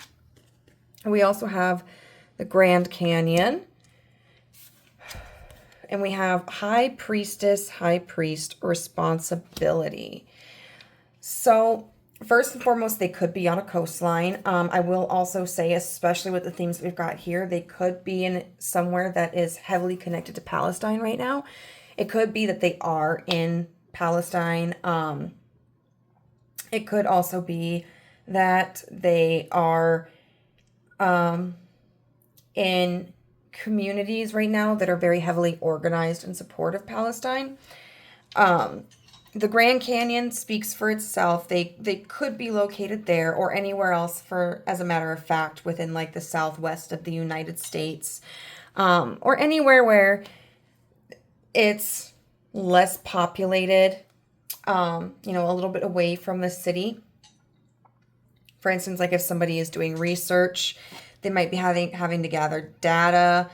We also have the Grand Canyon. And we have High Priestess, High Priest, responsibility. So first and foremost, they could be on a coastline. I will also say, especially with the themes we've got here, they could be in somewhere that is heavily connected to Palestine right now. It could be that they are in Palestine. It could also be that they are in communities right now that are very heavily organized in support of Palestine. The Grand Canyon speaks for itself. They could be located there or anywhere else, for, as a matter of fact, within like the southwest of the United States, or anywhere where it's less populated, you know, a little bit away from the city. For instance, like if somebody is doing research, they might be having to gather data.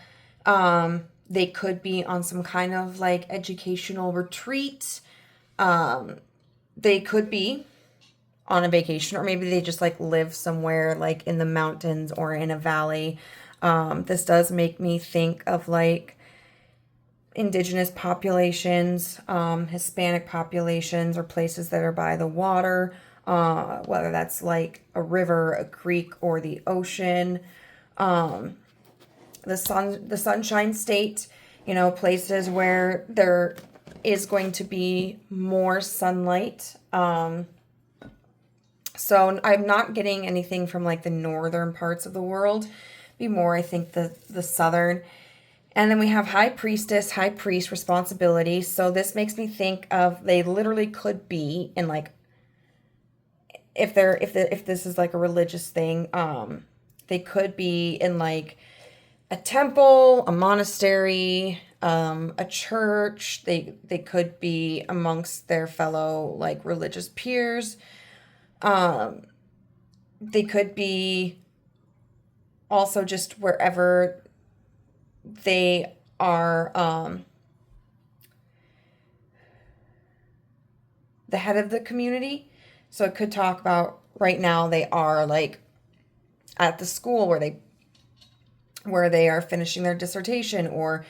They could be on some kind of like educational retreat. They could be on a vacation, or maybe they just like live somewhere like in the mountains or in a valley. This does make me think of like indigenous populations, Hispanic populations, or places that are by the water, whether that's like a river, a creek, or the ocean. The Sunshine State, you know, places where there is going to be more sunlight. So I'm not getting anything from like the northern parts of the world. Be more, I think, the southern. And then we have High Priestess, High Priest, responsibility. So this makes me think of, they literally could be in like, if this is like a religious thing, they could be in like a temple, a monastery, a church. They could be amongst their fellow like religious peers. They could be also just wherever they are the head of the community. So it could talk about right now they are like at the school where they are finishing their dissertation, or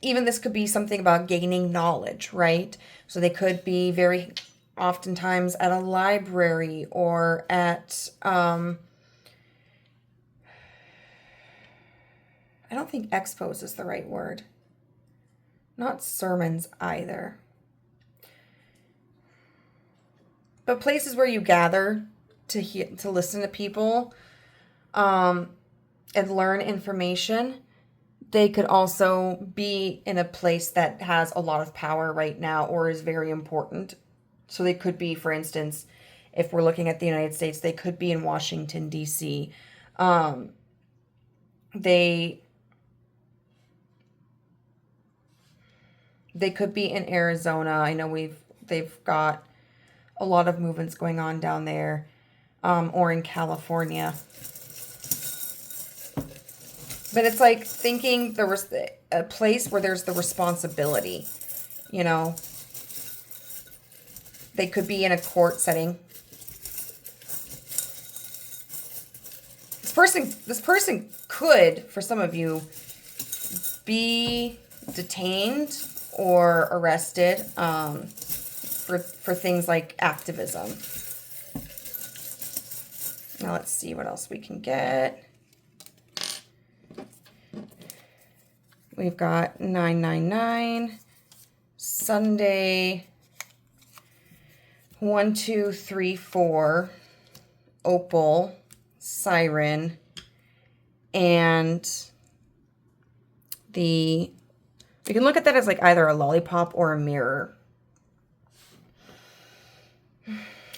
even this could be something about gaining knowledge, right? So they could be very oftentimes at a library or at I don't think expos is the right word. Not sermons either. But places where you gather to listen to people and learn information. They could also be in a place that has a lot of power right now or is very important. So they could be, for instance, if we're looking at the United States, they could be in Washington, D.C. They could be in Arizona. I know they've got a lot of movements going on down there, or in California. But it's like thinking there was a place where there's the responsibility, you know. They could be in a court setting. This person could, for some of you, be detained or arrested for things like activism. Now let's see what else we can get. We've got 999, Sunday, 1, 2, 3, 4, Opal, Siren, and we can look at that as like either a lollipop or a mirror.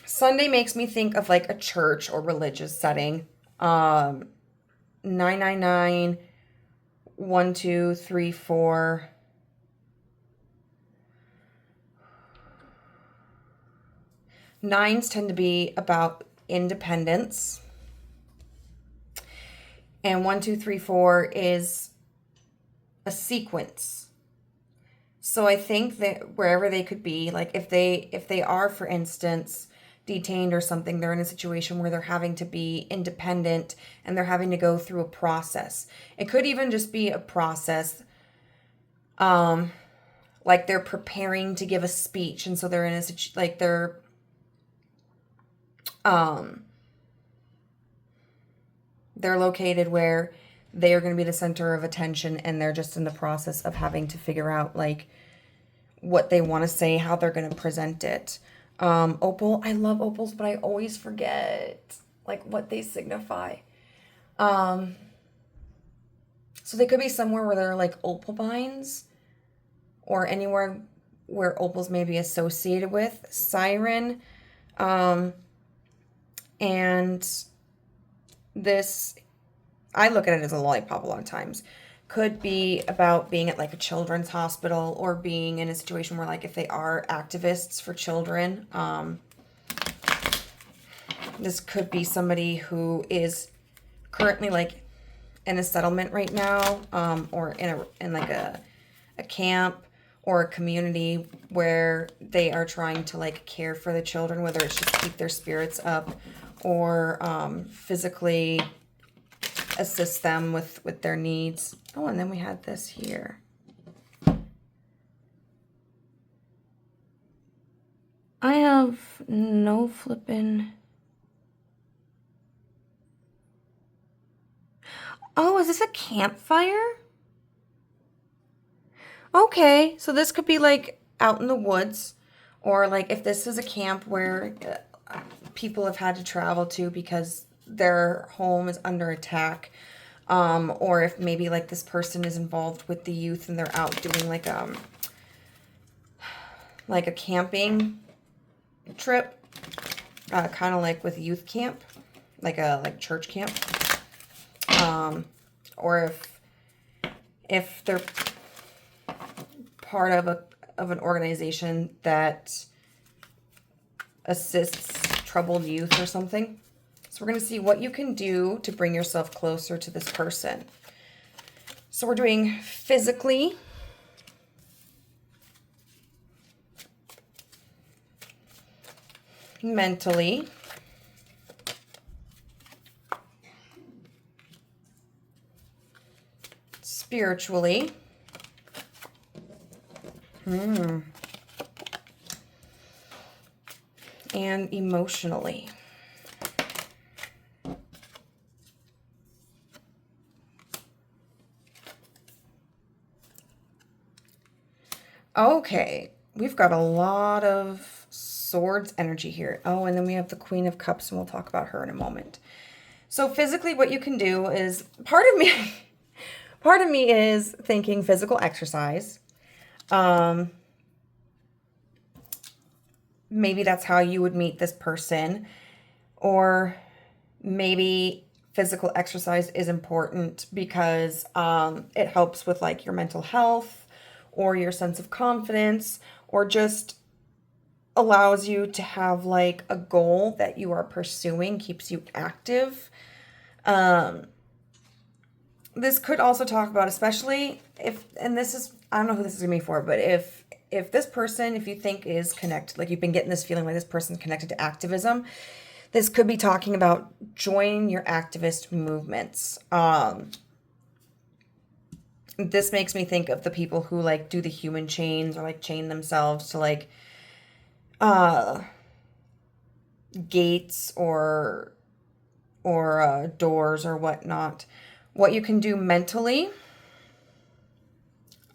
Sunday makes me think of like a church or religious setting. 999, 1, 2, 3, 4. Nines tend to be about independence. And 1, 2, 3, 4 is a sequence. So I think that wherever they could be, like if they are, for instance, detained or something, they're in a situation where they're having to be independent and they're having to go through a process. It could even just be a process, like they're preparing to give a speech, and so they're in a like they're located where they are going to be the center of attention, and they're just in the process of having to figure out like what they want to say, how they're going to present it. Opal, I love opals, but I always forget like what they signify. So they could be somewhere where there are like opal vines, or anywhere where opals may be associated with. Siren, and this, I look at it as a lollipop a lot of times. Could be about being at like a children's hospital, or being in a situation where like if they are activists for children, this could be somebody who is currently like in a settlement right now, or in like a camp or a community where they are trying to like care for the children, whether it's just keep their spirits up, or physically assist them with their needs. Oh, and then we had this here. I have no flippin'. Oh, is this a campfire? Okay, so this could be like out in the woods, or like if this is a camp where people have had to travel to because their home is under attack, or if maybe like this person is involved with the youth and they're out doing like a camping trip, kind of like with youth camp, like church camp, or if they're part of an organization that assists troubled youth or something. So we're going to see what you can do to bring yourself closer to this person. So we're doing physically, mentally, spiritually, and emotionally. Okay, we've got a lot of swords energy here. Oh, and then we have the Queen of Cups, and we'll talk about her in a moment. So physically, what you can do is, part of me is thinking physical exercise. Maybe that's how you would meet this person, or maybe physical exercise is important because it helps with like your mental health or your sense of confidence, or just allows you to have like a goal that you are pursuing, keeps you active. This could also talk about, especially if, and this is, I don't know who this is going to be for, but if this person, if you think is connected, like you've been getting this feeling like this person's connected to activism, this could be talking about join your activist movements. This makes me think of the people who like do the human chains, or like chain themselves to like gates or doors or whatnot. What you can do mentally.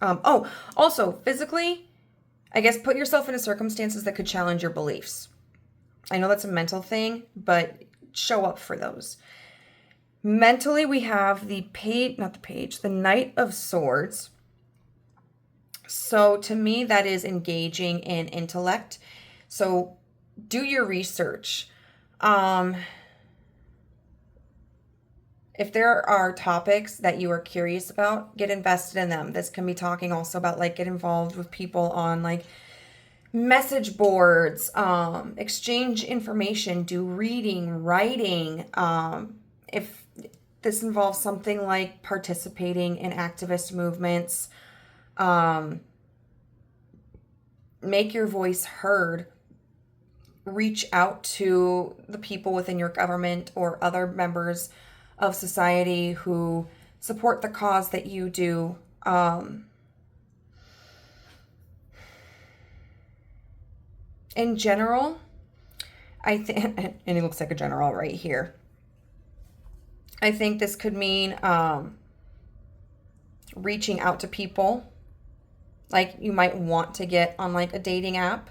Also physically, I guess put yourself into circumstances that could challenge your beliefs. I know that's a mental thing, but show up for those. Mentally, we have the Knight of Swords. So to me, that is engaging in intellect. So do your research. If there are topics that you are curious about, get invested in them. This can be talking also about like get involved with people on like message boards, exchange information, do reading, writing. If this involves something like participating in activist movements, make your voice heard. Reach out to the people within your government or other members of society who support the cause that you do. In general, I think, and it looks like a general right here. I think this could mean reaching out to people. Like you might want to get on like a dating app.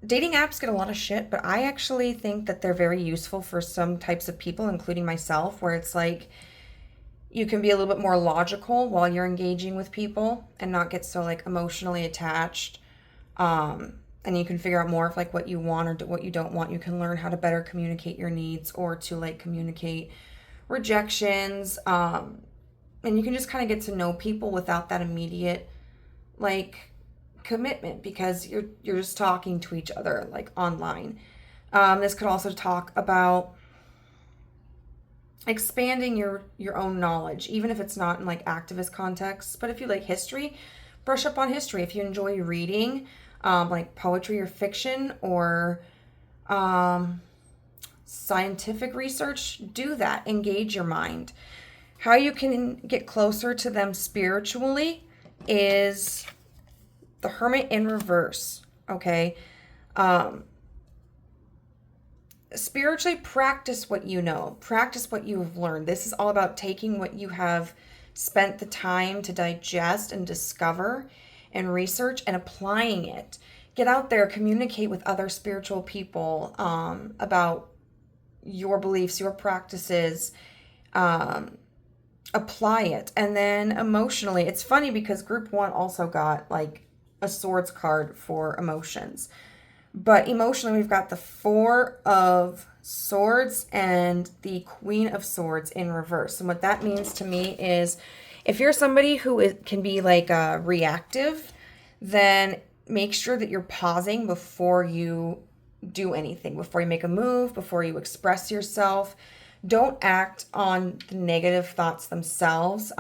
Dating apps get a lot of shit, but I actually think that they're very useful for some types of people, including myself, where it's like you can be a little bit more logical while you're engaging with people and not get so like emotionally attached. And you can figure out more of like what you want or what you don't want. You can learn how to better communicate your needs or to like communicate rejections. And you can just kind of get to know people without that immediate like commitment because you're just talking to each other like online. This could also talk about expanding your own knowledge, even if it's not in like activist contexts. But if you like history, brush up on history. If you enjoy reading, like poetry or fiction or scientific research, do that. Engage your mind. How you can get closer to them spiritually is the Hermit in reverse, okay? Spiritually practice what you know. Practice what you have learned. This is all about taking what you have spent the time to digest and discover and research and applying it. Get out there, communicate with other spiritual people about your beliefs, your practices, apply it. And then emotionally, it's funny because group 1 also got like a swords card for emotions. But emotionally, we've got the 4 of Swords and the Queen of Swords in reverse. And what that means to me is if you're somebody who can be like reactive, then make sure that you're pausing before you do anything, before you make a move, before you express yourself. Don't act on the negative thoughts themselves.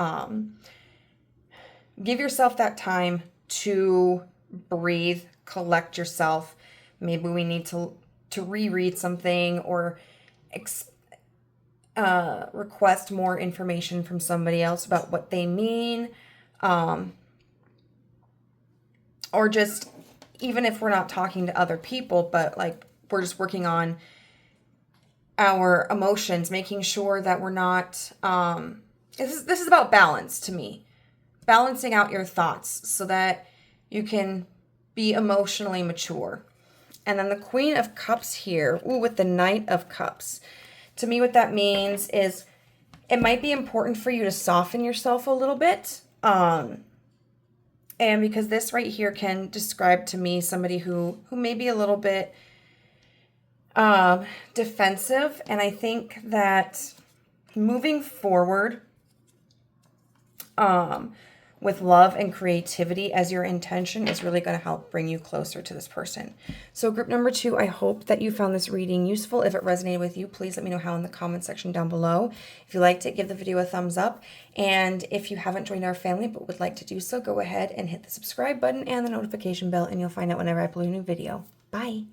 Give yourself that time to breathe, collect yourself. Maybe we need to reread something or request more information from somebody else about what they mean. Or just, even if we're not talking to other people, but like we're just working on our emotions, making sure that we're not, this is about balance to me. Balancing out your thoughts so that you can be emotionally mature. And then the Queen of Cups here, with the Knight of Cups. To me, what that means is it might be important for you to soften yourself a little bit. And because this right here can describe to me somebody who may be a little bit defensive. And I think that moving forward with love and creativity as your intention is really going to help bring you closer to this person. So group number 2, I hope that you found this reading useful. If it resonated with you, please let me know how in the comment section down below. If you liked it, give the video a thumbs up. And if you haven't joined our family but would like to do so, go ahead and hit the subscribe button and the notification bell, and you'll find out whenever I upload a new video. Bye.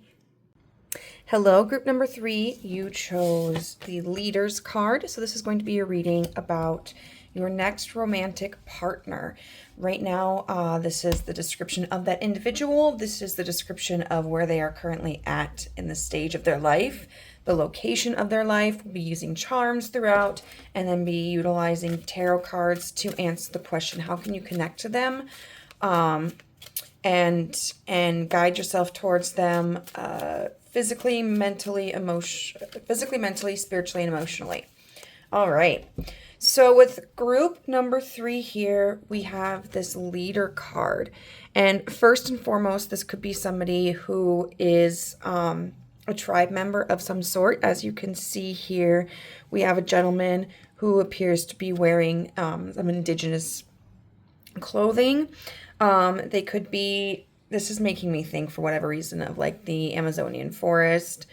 Hello, group number 3. You chose the Leaders card. So this is going to be your reading about your next romantic partner. Right now, this is the description of that individual. This is the description of where they are currently at in the stage of their life, the location of their life. We'll be using charms throughout and then be utilizing tarot cards to answer the question, how can you connect to them? And guide yourself towards them physically, mentally, spiritually, and emotionally. All right. So with group number 3 here, we have this Leader card. And first and foremost, this could be somebody who is a tribe member of some sort. As you can see here, we have a gentleman who appears to be wearing some indigenous clothing. They could be, this is making me think for whatever reason of like the Amazonian forest.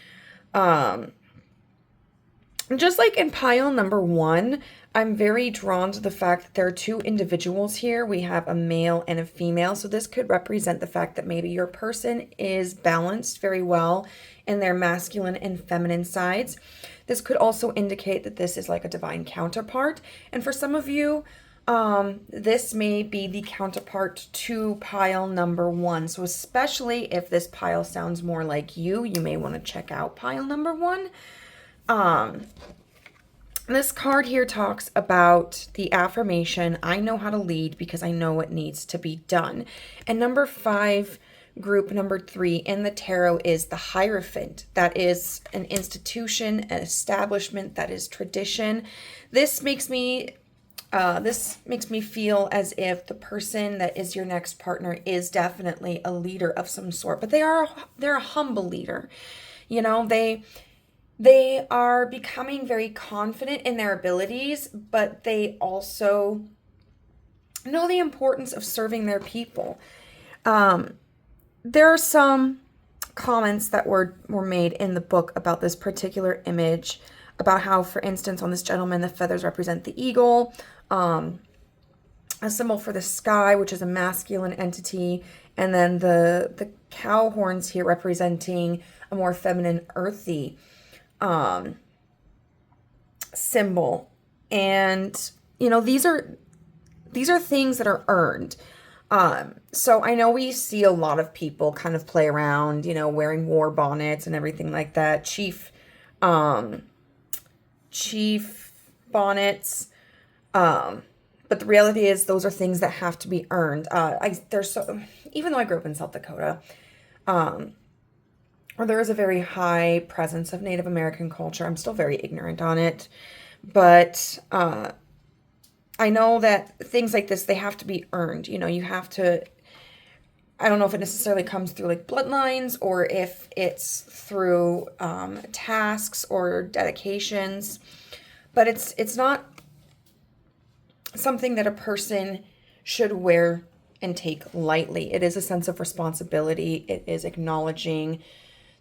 Just like in pile number 1, I'm very drawn to the fact that there are 2 individuals here. We have a male and a female. So this could represent the fact that maybe your person is balanced very well in their masculine and feminine sides. This could also indicate that this is like a divine counterpart. And for some of you, this may be the counterpart to pile number 1. So especially if this pile sounds more like you may want to check out pile number 1. This card here talks about the affirmation, I know how to lead because I know what needs to be done. And number 5, group number 3 in the tarot is the Hierophant. That is an institution, an establishment, that is tradition. This makes me feel as if the person that is your next partner is definitely a leader of some sort, but they're a humble leader. You know, they are becoming very confident in their abilities, but they also know the importance of serving their people. There are some comments that were made in the book about this particular image, about how, for instance, on this gentleman, the feathers represent the eagle, a symbol for the sky, which is a masculine entity, and then the cow horns here representing a more feminine, earthy symbol. And you know, these are things that are earned. So I know we see a lot of people kind of play around, you know, wearing war bonnets and everything like that, chief bonnets. But the reality is those are things that have to be earned. Even though I grew up in South Dakota, where there is a very high presence of Native American culture, I'm still very ignorant on it. But I know that things like this, they have to be earned. You know, you have to, I don't know if it necessarily comes through like bloodlines or if it's through tasks or dedications, but it's not something that a person should wear and take lightly. It is a sense of responsibility. It is acknowledging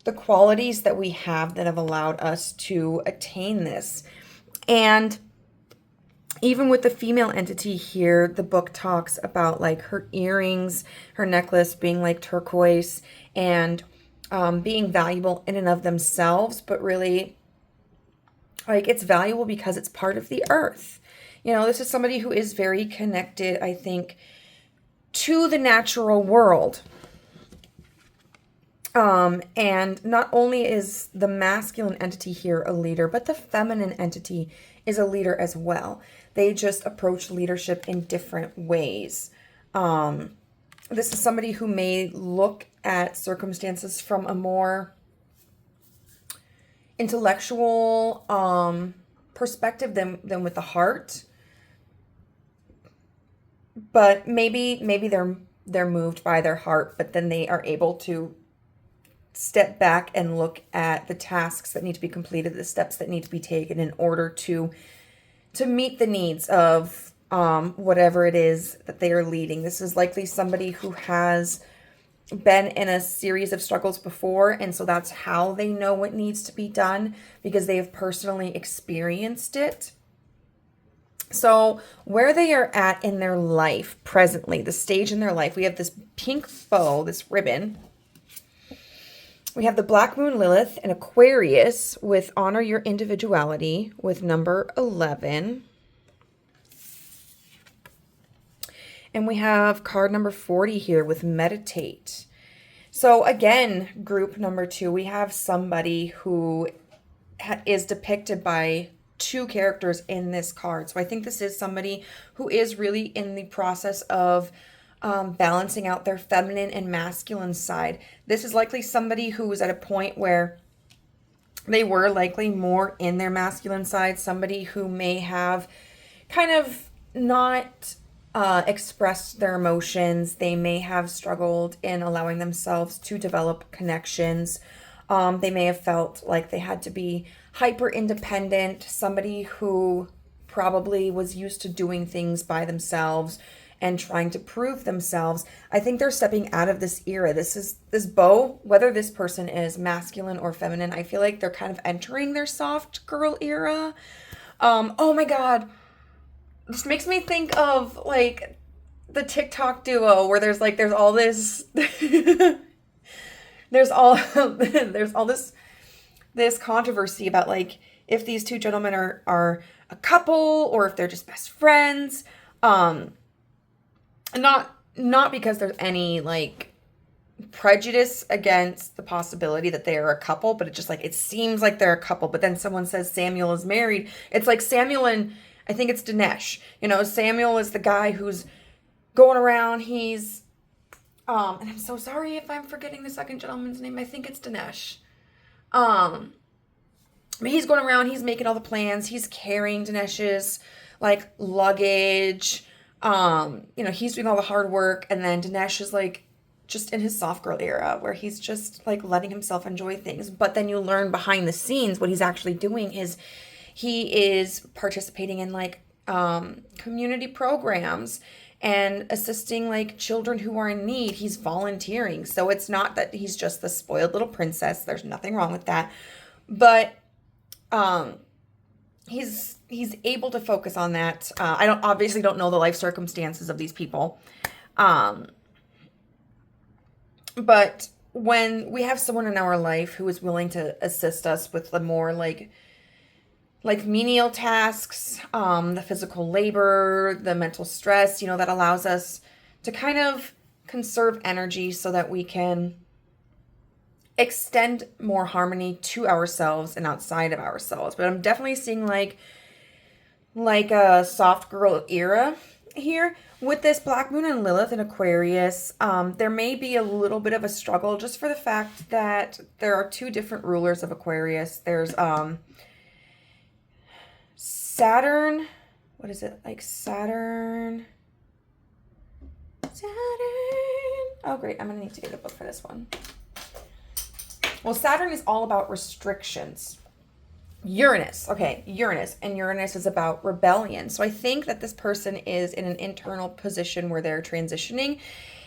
the qualities that we have that have allowed us to attain this. And even with the female entity here, the book talks about like her earrings, her necklace being like turquoise and being valuable in and of themselves, but really like it's valuable because it's part of the earth. You know, this is somebody who is very connected, I think, to the natural world. And not only is the masculine entity here a leader, but the feminine entity is a leader as well. They just approach leadership in different ways. This is somebody who may look at circumstances from a more intellectual perspective than with the heart. But maybe they're moved by their heart, but then they are able to step back and look at the tasks that need to be completed, the steps that need to be taken in order to meet the needs of whatever it is that they are leading. This is likely somebody who has been in a series of struggles before, and so that's how they know what needs to be done, because they have personally experienced it. So where they are at in their life presently, the stage in their life, we have this pink bow, this ribbon. We have the Black Moon Lilith and Aquarius with Honor Your Individuality with number 11. And we have card number 40 here with Meditate. So again, group number 2, we have somebody who is depicted by 2 characters in this card. So I think this is somebody who is really in the process of balancing out their feminine and masculine side. This is likely somebody who was at a point where they were likely more in their masculine side, somebody who may have kind of not expressed their emotions. They may have struggled in allowing themselves to develop connections. They may have felt like they had to be hyper independent, somebody who probably was used to doing things by themselves and trying to prove themselves. I think they're stepping out of this era. This bow, whether this person is masculine or feminine, I feel like they're kind of entering their soft girl era. Oh my God. This makes me think of like the TikTok duo where there's all this there's all this controversy about like if these two gentlemen are a couple or if they're just best friends. Not because there's any like prejudice against the possibility that they are a couple, but it just like it seems like they're a couple. But then someone says Samuel is married. It's like Samuel and I think it's Dinesh. Samuel is the guy who's going around. He's and I'm so sorry if I'm forgetting the second gentleman's name. I think it's Dinesh. But he's going around, he's making all the plans, he's carrying Dinesh's like luggage. He's doing all the hard work, and then Dinesh is like just in his soft girl era where he's just like letting himself enjoy things. But then you learn behind the scenes what he's actually doing is he is participating in like community programs and assisting like children who are in need. He's volunteering. So it's not that he's just the spoiled little princess. There's nothing wrong with that. But he's able to focus on that. I obviously don't know the life circumstances of these people. But when we have someone in our life who is willing to assist us with the more like menial tasks, the physical labor, the mental stress, that allows us to kind of conserve energy so that we can extend more harmony to ourselves and outside of ourselves. But I'm definitely seeing like a soft girl era here with this Black Moon and Lilith in Aquarius. There may be a little bit of a struggle just for the fact that there are two different rulers of Aquarius. There's Saturn. What is it? Like Saturn. Oh, great. I'm going to need to get a book for this one. Well, Saturn is all about restrictions. Uranus. And Uranus is about rebellion. So I think that this person is in an internal position where they're transitioning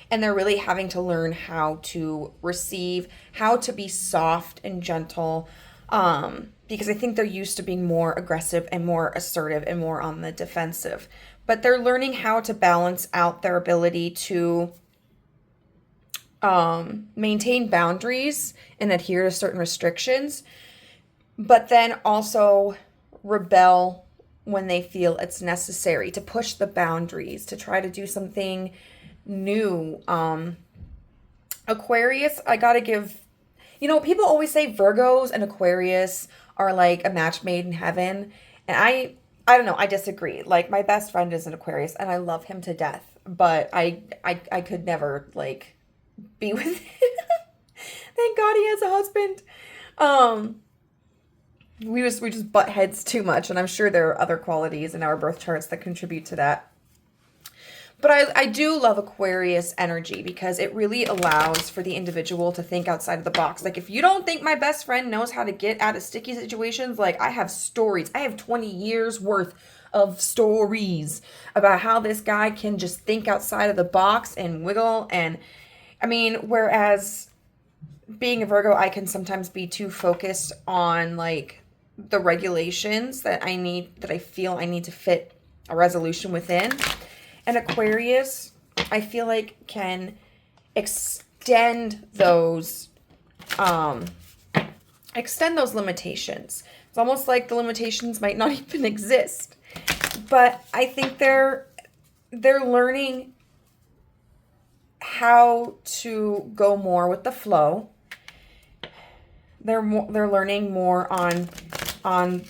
and they're really having to learn how to receive, how to be soft and gentle, because I think they're used to being more aggressive and more assertive and more on the defensive. But they're learning how to balance out their ability to maintain boundaries and adhere to certain restrictions, but then also rebel when they feel it's necessary to push the boundaries, to try to do something new. Aquarius, I gotta give, people always say Virgos and Aquarius are like a match made in heaven. And I don't know, I disagree. Like my best friend is an Aquarius and I love him to death, but I could never like be with him. Thank God he has a husband. We just butt heads too much, and I'm sure there are other qualities in our birth charts that contribute to that. But I do love Aquarius energy because it really allows for the individual to think outside of the box. Like if you don't think my best friend knows how to get out of sticky situations, like I have stories. I have 20 years worth of stories about how this guy can just think outside of the box and wiggle. And I mean, whereas being a Virgo, I can sometimes be too focused on like the regulations that I feel I need to fit a resolution within. And Aquarius, I feel like can extend those limitations. It's almost like the limitations might not even exist. But I think they're learning how to go more with the flow. They're learning more on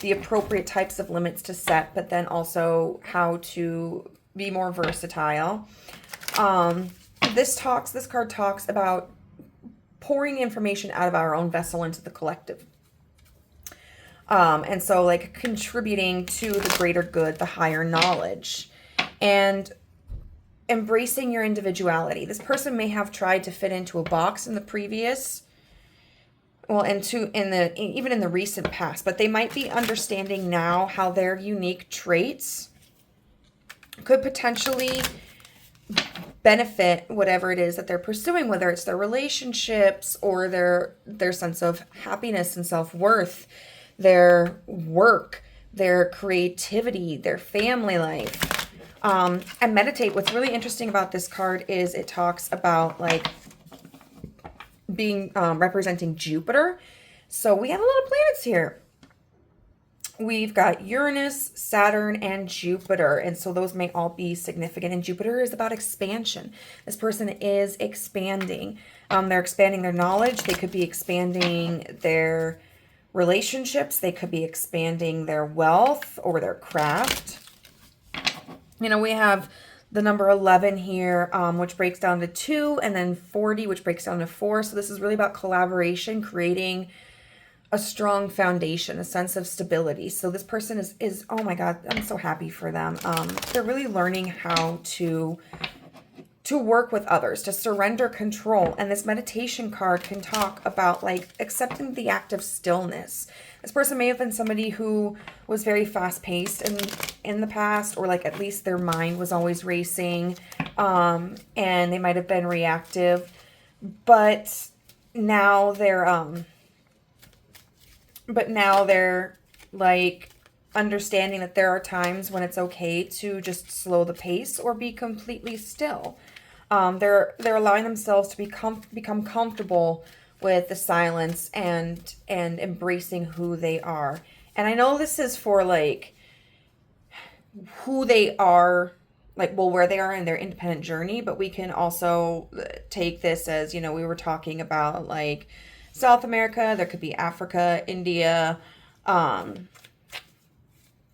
the appropriate types of limits to set, but then also how to be more versatile. This card talks about pouring information out of our own vessel into the collective. And so like contributing to the greater good, the higher knowledge, and embracing your individuality. This person may have tried to fit into a box in the previous well, even in the recent past, but they might be understanding now how their unique traits could potentially benefit whatever it is that they're pursuing, whether it's their relationships or their sense of happiness and self-worth, their work, their creativity, their family life. And meditate. What's really interesting about this card is it talks about like being representing Jupiter. So we have a lot of planets here. We've got Uranus, Saturn, and Jupiter. And so those may all be significant. And Jupiter is about expansion. This person is expanding. They're expanding their knowledge. They could be expanding their relationships. They could be expanding their wealth or their craft. You know, we have the number 11 here, which breaks down to 2, and then 40, which breaks down to 4. So this is really about collaboration, creating a strong foundation, a sense of stability. So this person is oh my God, I'm so happy for them. They're really learning how to work with others, to surrender control. And this meditation card can talk about like accepting the act of stillness. This person may have been somebody who was very fast paced in the past, or like at least their mind was always racing. And they might have been reactive, but now they're like understanding that there are times when it's okay to just slow the pace or be completely still. They're allowing themselves to become comfortable with the silence and embracing who they are. And I know this is for like who they are, like, well, where they are in their independent journey, but we can also take this as, you know, we were talking about like South America, there could be Africa, India.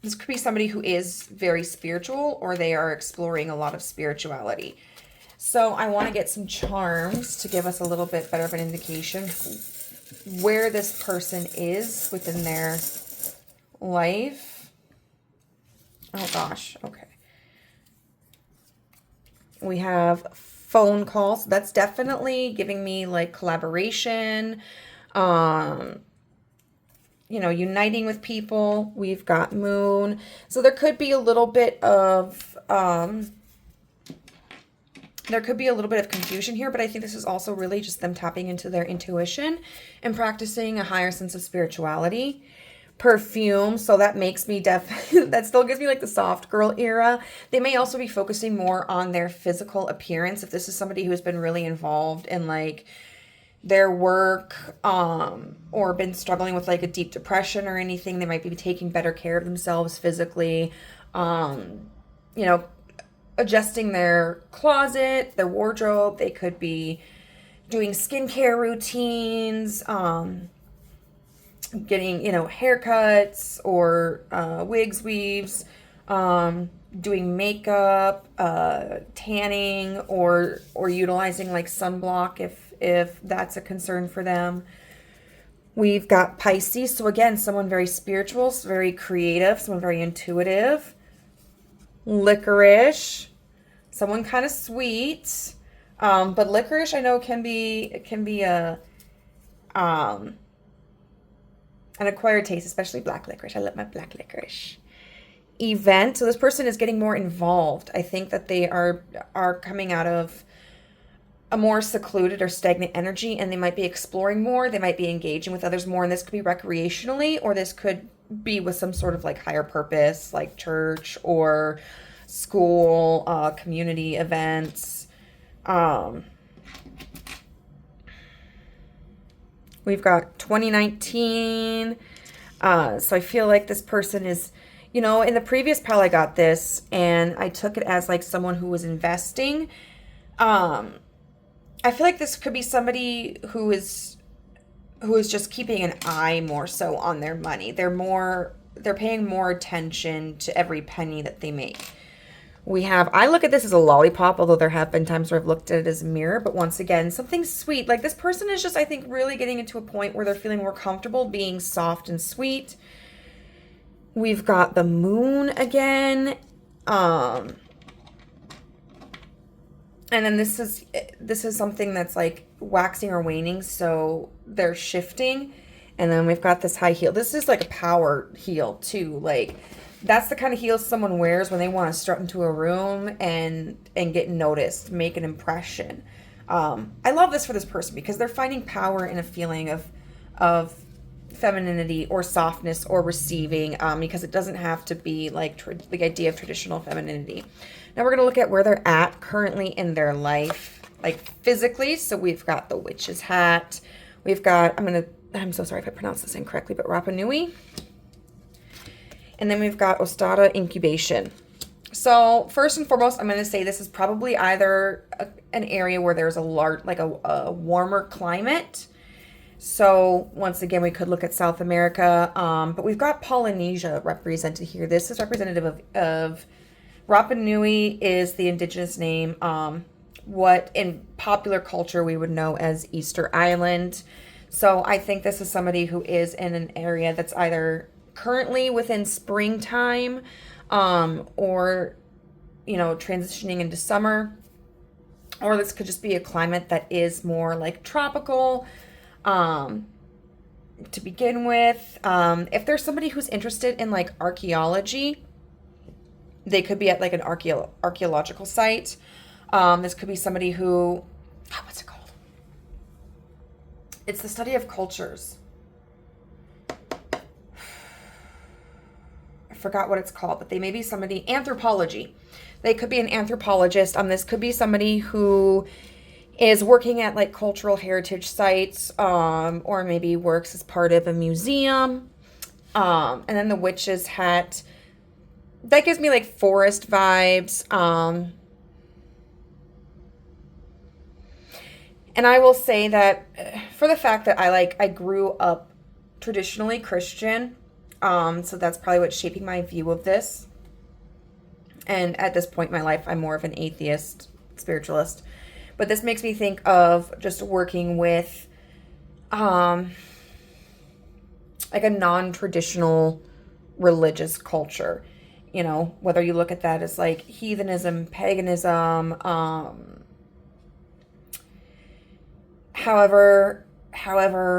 This could be somebody who is very spiritual, or they are exploring a lot of spirituality. So I want to get some charms to give us a little bit better of an indication where this person is within their life. Oh gosh, okay. We have phone calls. That's definitely giving me like collaboration, you know, uniting with people. We've got moon. So there could be a little bit of confusion here, but I think this is also really just them tapping into their intuition and practicing a higher sense of spirituality. Perfume, so that makes me that still gives me like the soft girl era. They may also be focusing more on their physical appearance. If this is somebody who's been really involved in like their work, or been struggling with like a deep depression or anything, they might be taking better care of themselves physically. You know, adjusting their closet, their wardrobe. They could be doing skincare routines, getting, you know, haircuts or wigs, weaves, doing makeup, tanning, or utilizing like sunblock if that's a concern for them. We've got Pisces. So again, someone very spiritual, very creative, someone very intuitive. Licorice, someone kind of sweet, but licorice I know can be a an acquired taste, especially black licorice. I love my black licorice. Event. So this person is getting more involved. I think that they are coming out of a more secluded or stagnant energy, and they might be exploring more. They might be engaging with others more, and this could be recreationally, or this could be with some sort of like higher purpose, like church or school, community events. We've got 2019. So I feel like this person is, you know, in the previous pile I got this and I took it as like someone who was investing. I feel like this could be somebody who is just keeping an eye more so on their money. They're paying more attention to every penny that they make. I look at this as a lollipop, although there have been times where I've looked at it as a mirror, but once again, something sweet. Like this person is just, I think, really getting into a point where they're feeling more comfortable being soft and sweet. We've got the moon again. And And then this is something that's like waxing or waning, so they're shifting. And then we've got this high heel. This is like a power heel too. Like that's the kind of heels someone wears when they want to strut into a room and get noticed, make an impression. I love this for this person because they're finding power in a feeling of femininity or softness or receiving, because it doesn't have to be like the idea of traditional femininity. Now we're going to look at where they're at currently in their life, like physically. So we've got the witch's hat. We've got, I'm so sorry if I pronounced this incorrectly, but Rapa Nui. And then we've got Ostada incubation. So first and foremost, I'm going to say this is probably either an area where there's a large, like a warmer climate. So once again, we could look at South America, but we've got Polynesia represented here. This is representative of Rapa Nui is the indigenous name, what in popular culture we would know as Easter Island. So I think this is somebody who is in an area that's either currently within springtime, or, transitioning into summer, or this could just be a climate that is more like tropical, to begin with. If there's somebody who's interested in like archaeology, they could be at like an archaeological site. This could be somebody who, what's it called? It's the study of cultures. I forgot what it's called, but they may be somebody, anthropology. They could be an anthropologist. This could be somebody who is working at like cultural heritage sites, or maybe works as part of a museum. And then the witch's hat, that gives me like forest vibes. And I will say that for the fact that I grew up traditionally Christian, so that's probably what's shaping my view of this. And at this point in my life, I'm more of an atheist, spiritualist. But this makes me think of just working with like a non-traditional religious culture. Whether you look at that as like heathenism, paganism, however,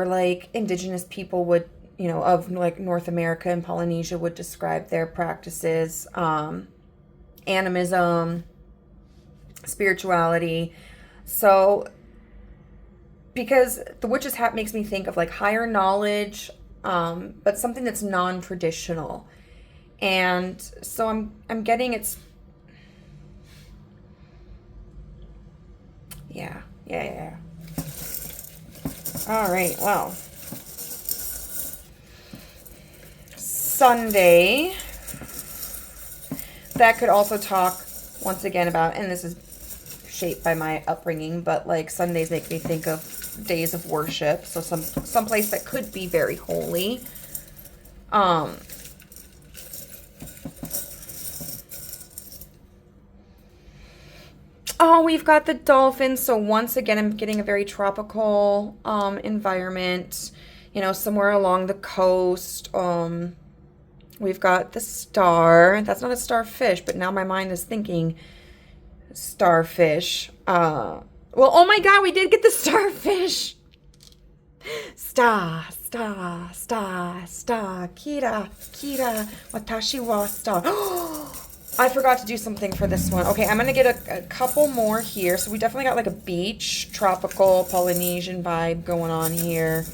like indigenous people would, of like North America and Polynesia would describe their practices, animism, spirituality. So, because the witch's hat makes me think of like higher knowledge, but something that's non-traditional. And so I'm getting it's, yeah. All right, well, Sunday, that could also talk once again about, and this is shaped by my upbringing, but like Sundays make me think of days of worship. So some place that could be very holy. Oh, we've got the dolphins. So once again, I'm getting a very tropical environment, somewhere along the coast. We've got the star. That's not a starfish, but now my mind is thinking starfish. Well, oh my God, we did get the starfish. Star. Kira, watashi wa star. I forgot to do something for this one. Okay, I'm going to get a couple more here. So we definitely got like a beach, tropical, Polynesian vibe going on here.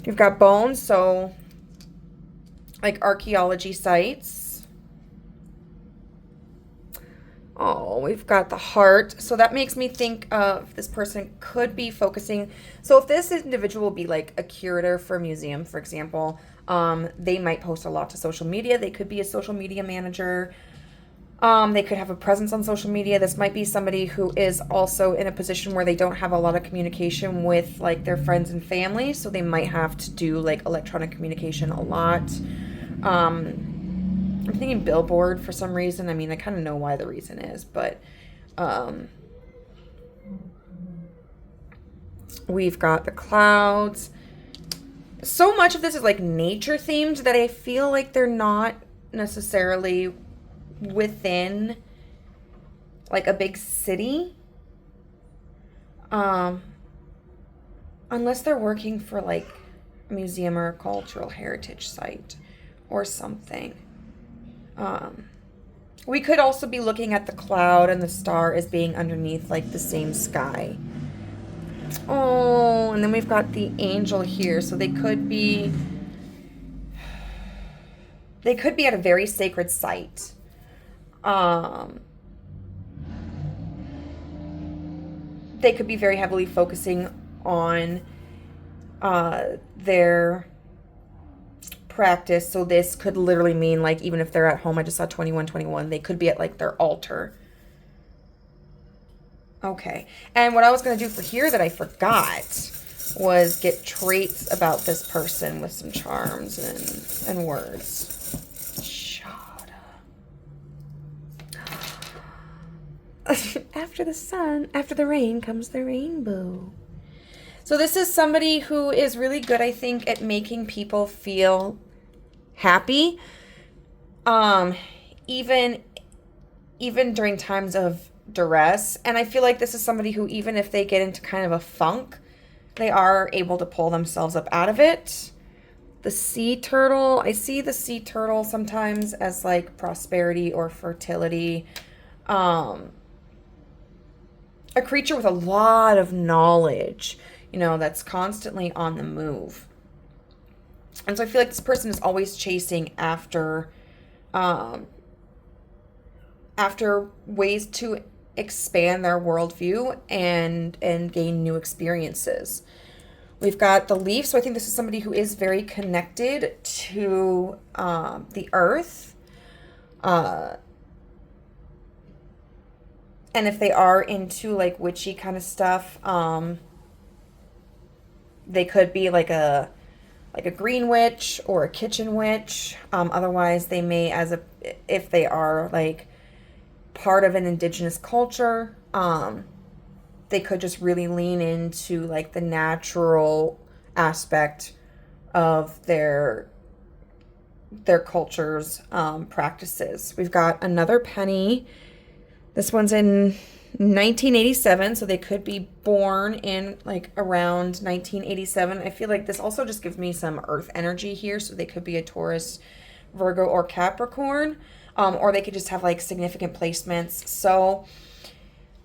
We've got bones, so like archaeology sites. Oh, we've got the heart. So that makes me think of this person could be focusing. So if this individual will be like a curator for a museum, for example, they might post a lot to social media. They could be a social media manager. They could have a presence on social media. This might be somebody who is also in a position where they don't have a lot of communication with like their friends and family. So they might have to do like electronic communication a lot. I'm thinking billboard for some reason. I kind of know why the reason is, but we've got the clouds. So much of this is like nature themed that I feel like they're not necessarily within like a big city. Unless they're working for like a museum or a cultural heritage site or something. We could also be looking at the cloud and the star as being underneath like the same sky. Oh, and then we've got the angel here. So they could be at a very sacred site. They could be very heavily focusing on their practice. So this could literally mean like, even if they're at home, I just saw 2121, they could be at like their altar. Okay. And what I was going to do for here that I forgot was get traits about this person with some charms and words. Shut up. After the rain comes the rainbow. So this is somebody who is really good, I think, at making people feel happy. Even during times of duress. And I feel like this is somebody who, even if they get into kind of a funk, they are able to pull themselves up out of it. The sea turtle, I see the sea turtle sometimes as like prosperity or fertility. A creature with a lot of knowledge, you know, that's constantly on the move. And so I feel like this person is always chasing after ways to expand their worldview and gain new experiences. We've got the leaf. So I think this is somebody who is very connected to the earth. And if they are into like witchy kind of stuff, they could be like a green witch or a kitchen witch. Otherwise, they may, if they are like part of an indigenous culture, they could just really lean into like the natural aspect of their culture's practices. We've got another penny. This one's in 1987, so they could be born in like around 1987. I feel like this also just gives me some earth energy here, so they could be a Taurus, Virgo, or Capricorn, or they could just have like significant placements. So,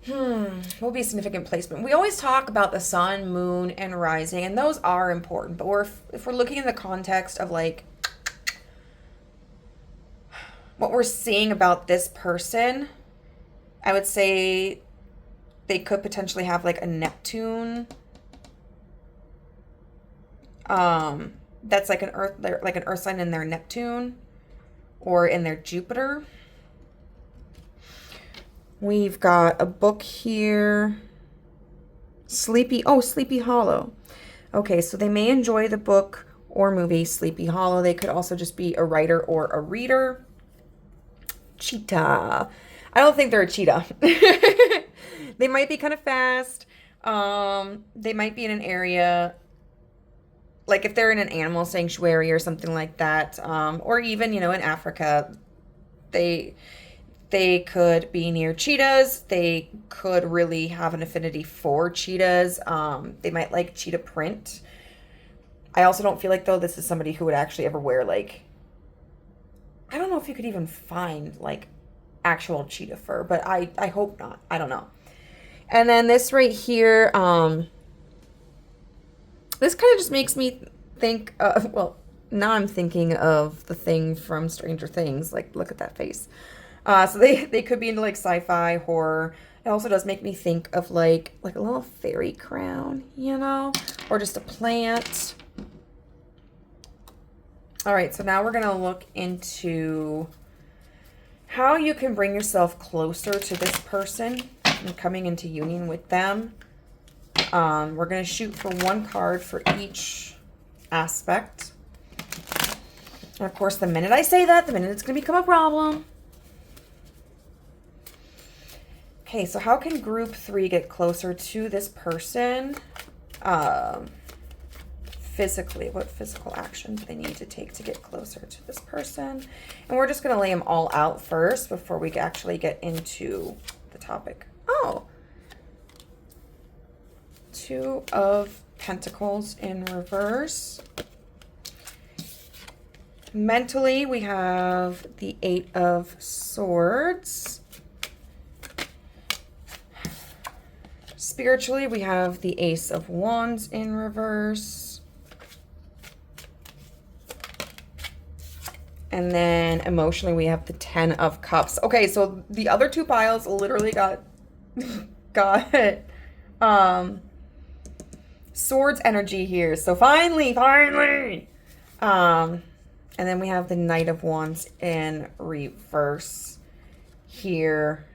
what would be a significant placement? We always talk about the sun, moon, and rising, and those are important, but if we're looking in the context of like what we're seeing about this person, I would say they could potentially have like a Neptune. That's like an earth sign in their Neptune or in their Jupiter. We've got a book here. Sleepy Hollow. Okay, so they may enjoy the book or movie Sleepy Hollow. They could also just be a writer or a reader. Cheetah. I don't think they're a cheetah. They might be kind of fast. They might be in an area, like if they're in an animal sanctuary or something like that, or even, in Africa, they could be near cheetahs. They could really have an affinity for cheetahs. They might like cheetah print. I also don't feel like, though, this is somebody who would actually ever wear, like, I don't know if you could even find, like, actual cheetah fur, but I hope not. I don't know. And then this right here, this kind of just makes me think, now I'm thinking of the thing from Stranger Things. Like, look at that face. So they could be into like sci-fi, horror. It also does make me think of like a little fairy crown, or just a plant. All right, so now we're going to look into how you can bring yourself closer to this person and coming into union with them. We're going to shoot for one card for each aspect. And of course, the minute I say that, the minute it's going to become a problem. Okay, so how can group 3 get closer to this person physically? What physical action do they need to take to get closer to this person? And we're just going to lay them all out first before we actually get into the topic. Oh, Two of Pentacles in reverse. Mentally, we have the Eight of Swords. Spiritually, we have the Ace of Wands in reverse. And then emotionally, we have the Ten of Cups. Okay, so the other two piles literally got Swords energy here. So finally. And then we have the Knight of Wands in reverse here.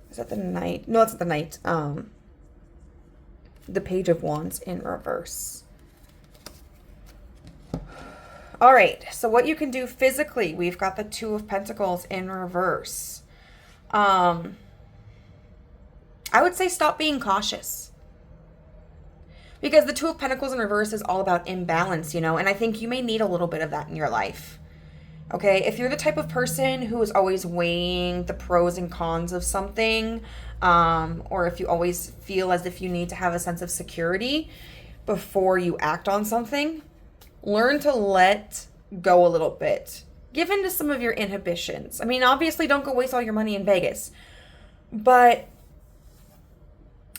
Is that the Knight? No, it's the Knight. The Page of Wands in reverse. All right, so what you can do physically, we've got the Two of Pentacles in reverse. I would say stop being cautious. Because the Two of Pentacles in reverse is all about imbalance, and I think you may need a little bit of that in your life. Okay, if you're the type of person who is always weighing the pros and cons of something, or if you always feel as if you need to have a sense of security before you act on something, learn to let go a little bit. Give in to some of your inhibitions. I mean, obviously, don't go waste all your money in Vegas. But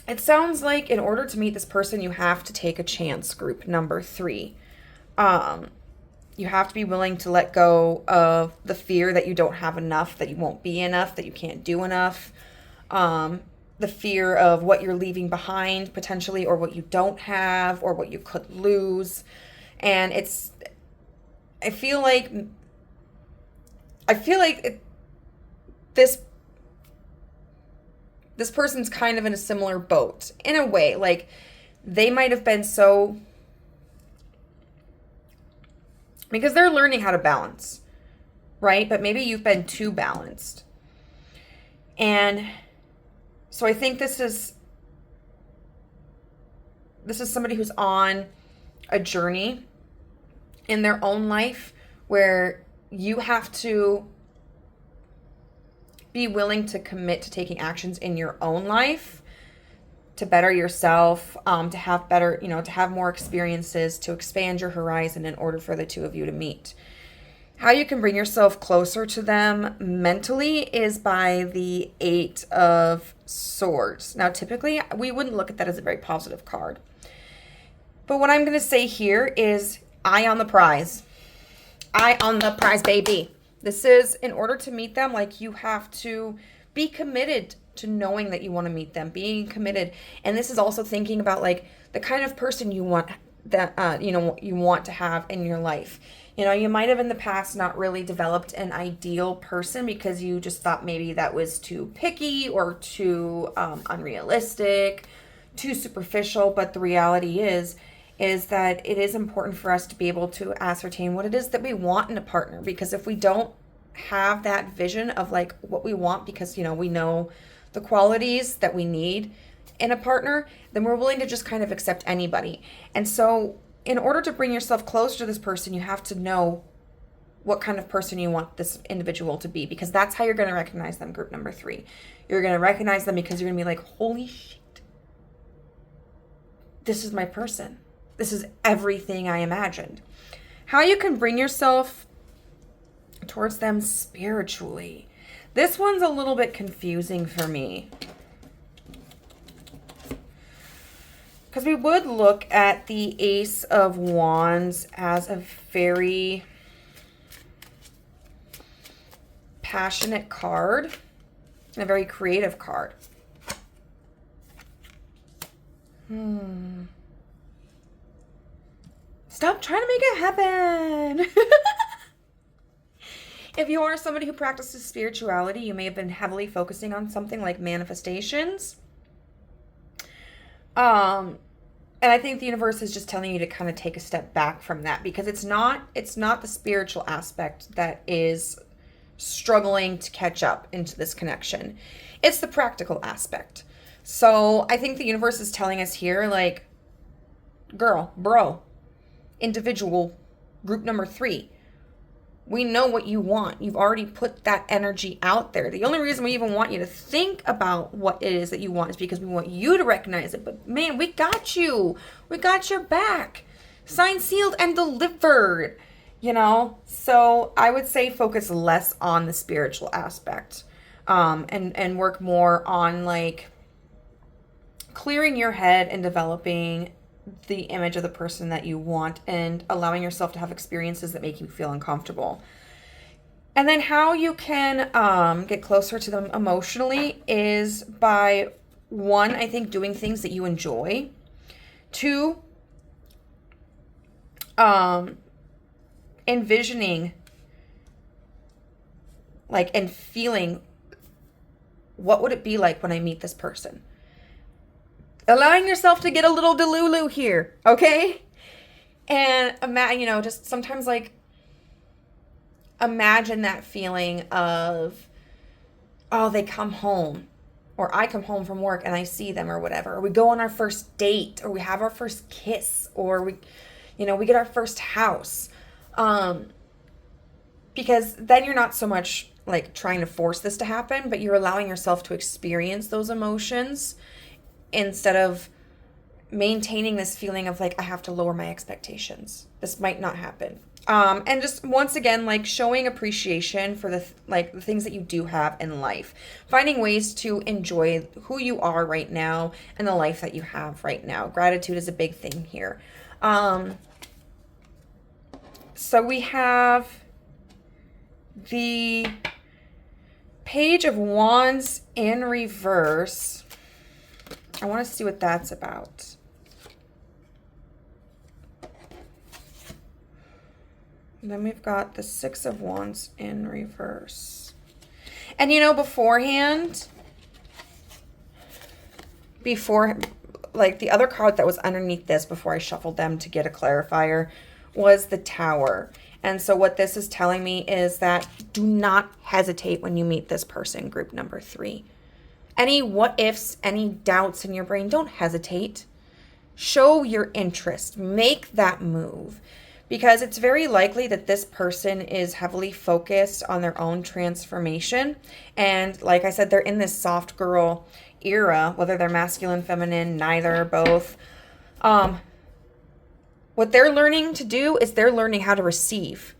it sounds like in order to meet this person, you have to take a chance, group number 3. You have to be willing to let go of the fear that you don't have enough, that you won't be enough, that you can't do enough. The fear of what you're leaving behind potentially, or what you don't have, or what you could lose. And I feel like this person's kind of in a similar boat in a way. Like, they might have been so, because they're learning how to balance, right? But maybe you've been too balanced. And so I think this is somebody who's on a journey in their own life where you have to be willing to commit to taking actions in your own life to better yourself, to have better, to have more experiences, to expand your horizon in order for the two of you to meet. How you can bring yourself closer to them mentally is by the Eight of Swords. Now, typically, we wouldn't look at that as a very positive card. But what I'm going to say here is eye on the prize. Eye on the prize, baby. This is, in order to meet them, like, you have to be committed to knowing that you want to meet them, being committed. And this is also thinking about, like, the kind of person you want that, you want to have in your life. You might have in the past not really developed an ideal person because you just thought maybe that was too picky or too unrealistic, too superficial. But the reality is that it is important for us to be able to ascertain what it is that we want in a partner. Because if we don't have that vision of, like, what we want, because, we know the qualities that we need in a partner, then we're willing to just kind of accept anybody. And so in order to bring yourself closer to this person, you have to know what kind of person you want this individual to be, because that's how you're going to recognize them, group number 3. You're going to recognize them because you're going to be like, holy shit, this is my person. This is everything I imagined. How you can bring yourself towards them spiritually. This one's a little bit confusing for me. Because we would look at the Ace of Wands as a very passionate card and a very creative card. Stop trying to make it happen. If you are somebody who practices spirituality, you may have been heavily focusing on something like manifestations. And I think the universe is just telling you to kind of take a step back from that, because it's not the spiritual aspect that is struggling to catch up into this connection. It's the practical aspect. So I think the universe is telling us here, like, girl, bro, individual, group number 3. We know what you want. You've already put that energy out there. The only reason we even want you to think about what it is that you want is because we want you to recognize it. But man, we got you. We got your back. Signed, sealed, and delivered. So I would say focus less on the spiritual aspect, and work more on like clearing your head and developing the image of the person that you want and allowing yourself to have experiences that make you feel uncomfortable. And then how you can get closer to them emotionally is by, 1, I think doing things that you enjoy. 2, envisioning like and feeling what would it be like when I meet this person. Allowing yourself to get a little delulu here, okay? And just sometimes like imagine that feeling of, oh, they come home, or I come home from work and I see them or whatever, or we go on our first date, or we have our first kiss, or we get our first house. Because then you're not so much like trying to force this to happen, but you're allowing yourself to experience those emotions instead of maintaining this feeling of like, I have to lower my expectations. This might not happen. And just once again, like showing appreciation for the things that you do have in life, finding ways to enjoy who you are right now and the life that you have right now. Gratitude is a big thing here. So we have the Page of Wands in reverse. I want to see what that's about. And then we've got the Six of Wands in reverse. And beforehand, like the other card that was underneath this before I shuffled them to get a clarifier was the Tower. And so what this is telling me is that do not hesitate when you meet this person, group number 3. Any what ifs, any doubts in your brain, don't hesitate. Show your interest. Make that move. Because it's very likely that this person is heavily focused on their own transformation. And like I said, they're in this soft girl era, whether they're masculine, feminine, neither, both. What they're learning to do is they're learning how to receive.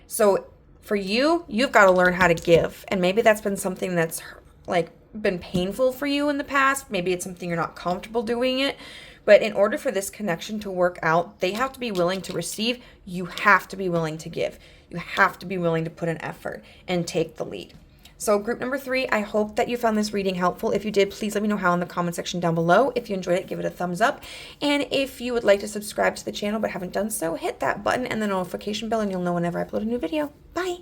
So for you, you've got to learn how to give. And maybe that's been something that's like been painful for you in the past. Maybe it's something you're not comfortable doing it. But in order for this connection to work out, they have to be willing to receive. You have to be willing to give. You have to be willing to put an effort and take the lead. So group number 3, I hope that you found this reading helpful. If you did, please let me know how in the comment section down below. If you enjoyed it, give it a thumbs up. And if you would like to subscribe to the channel but haven't done so, hit that button and the notification bell and you'll know whenever I upload a new video. Bye.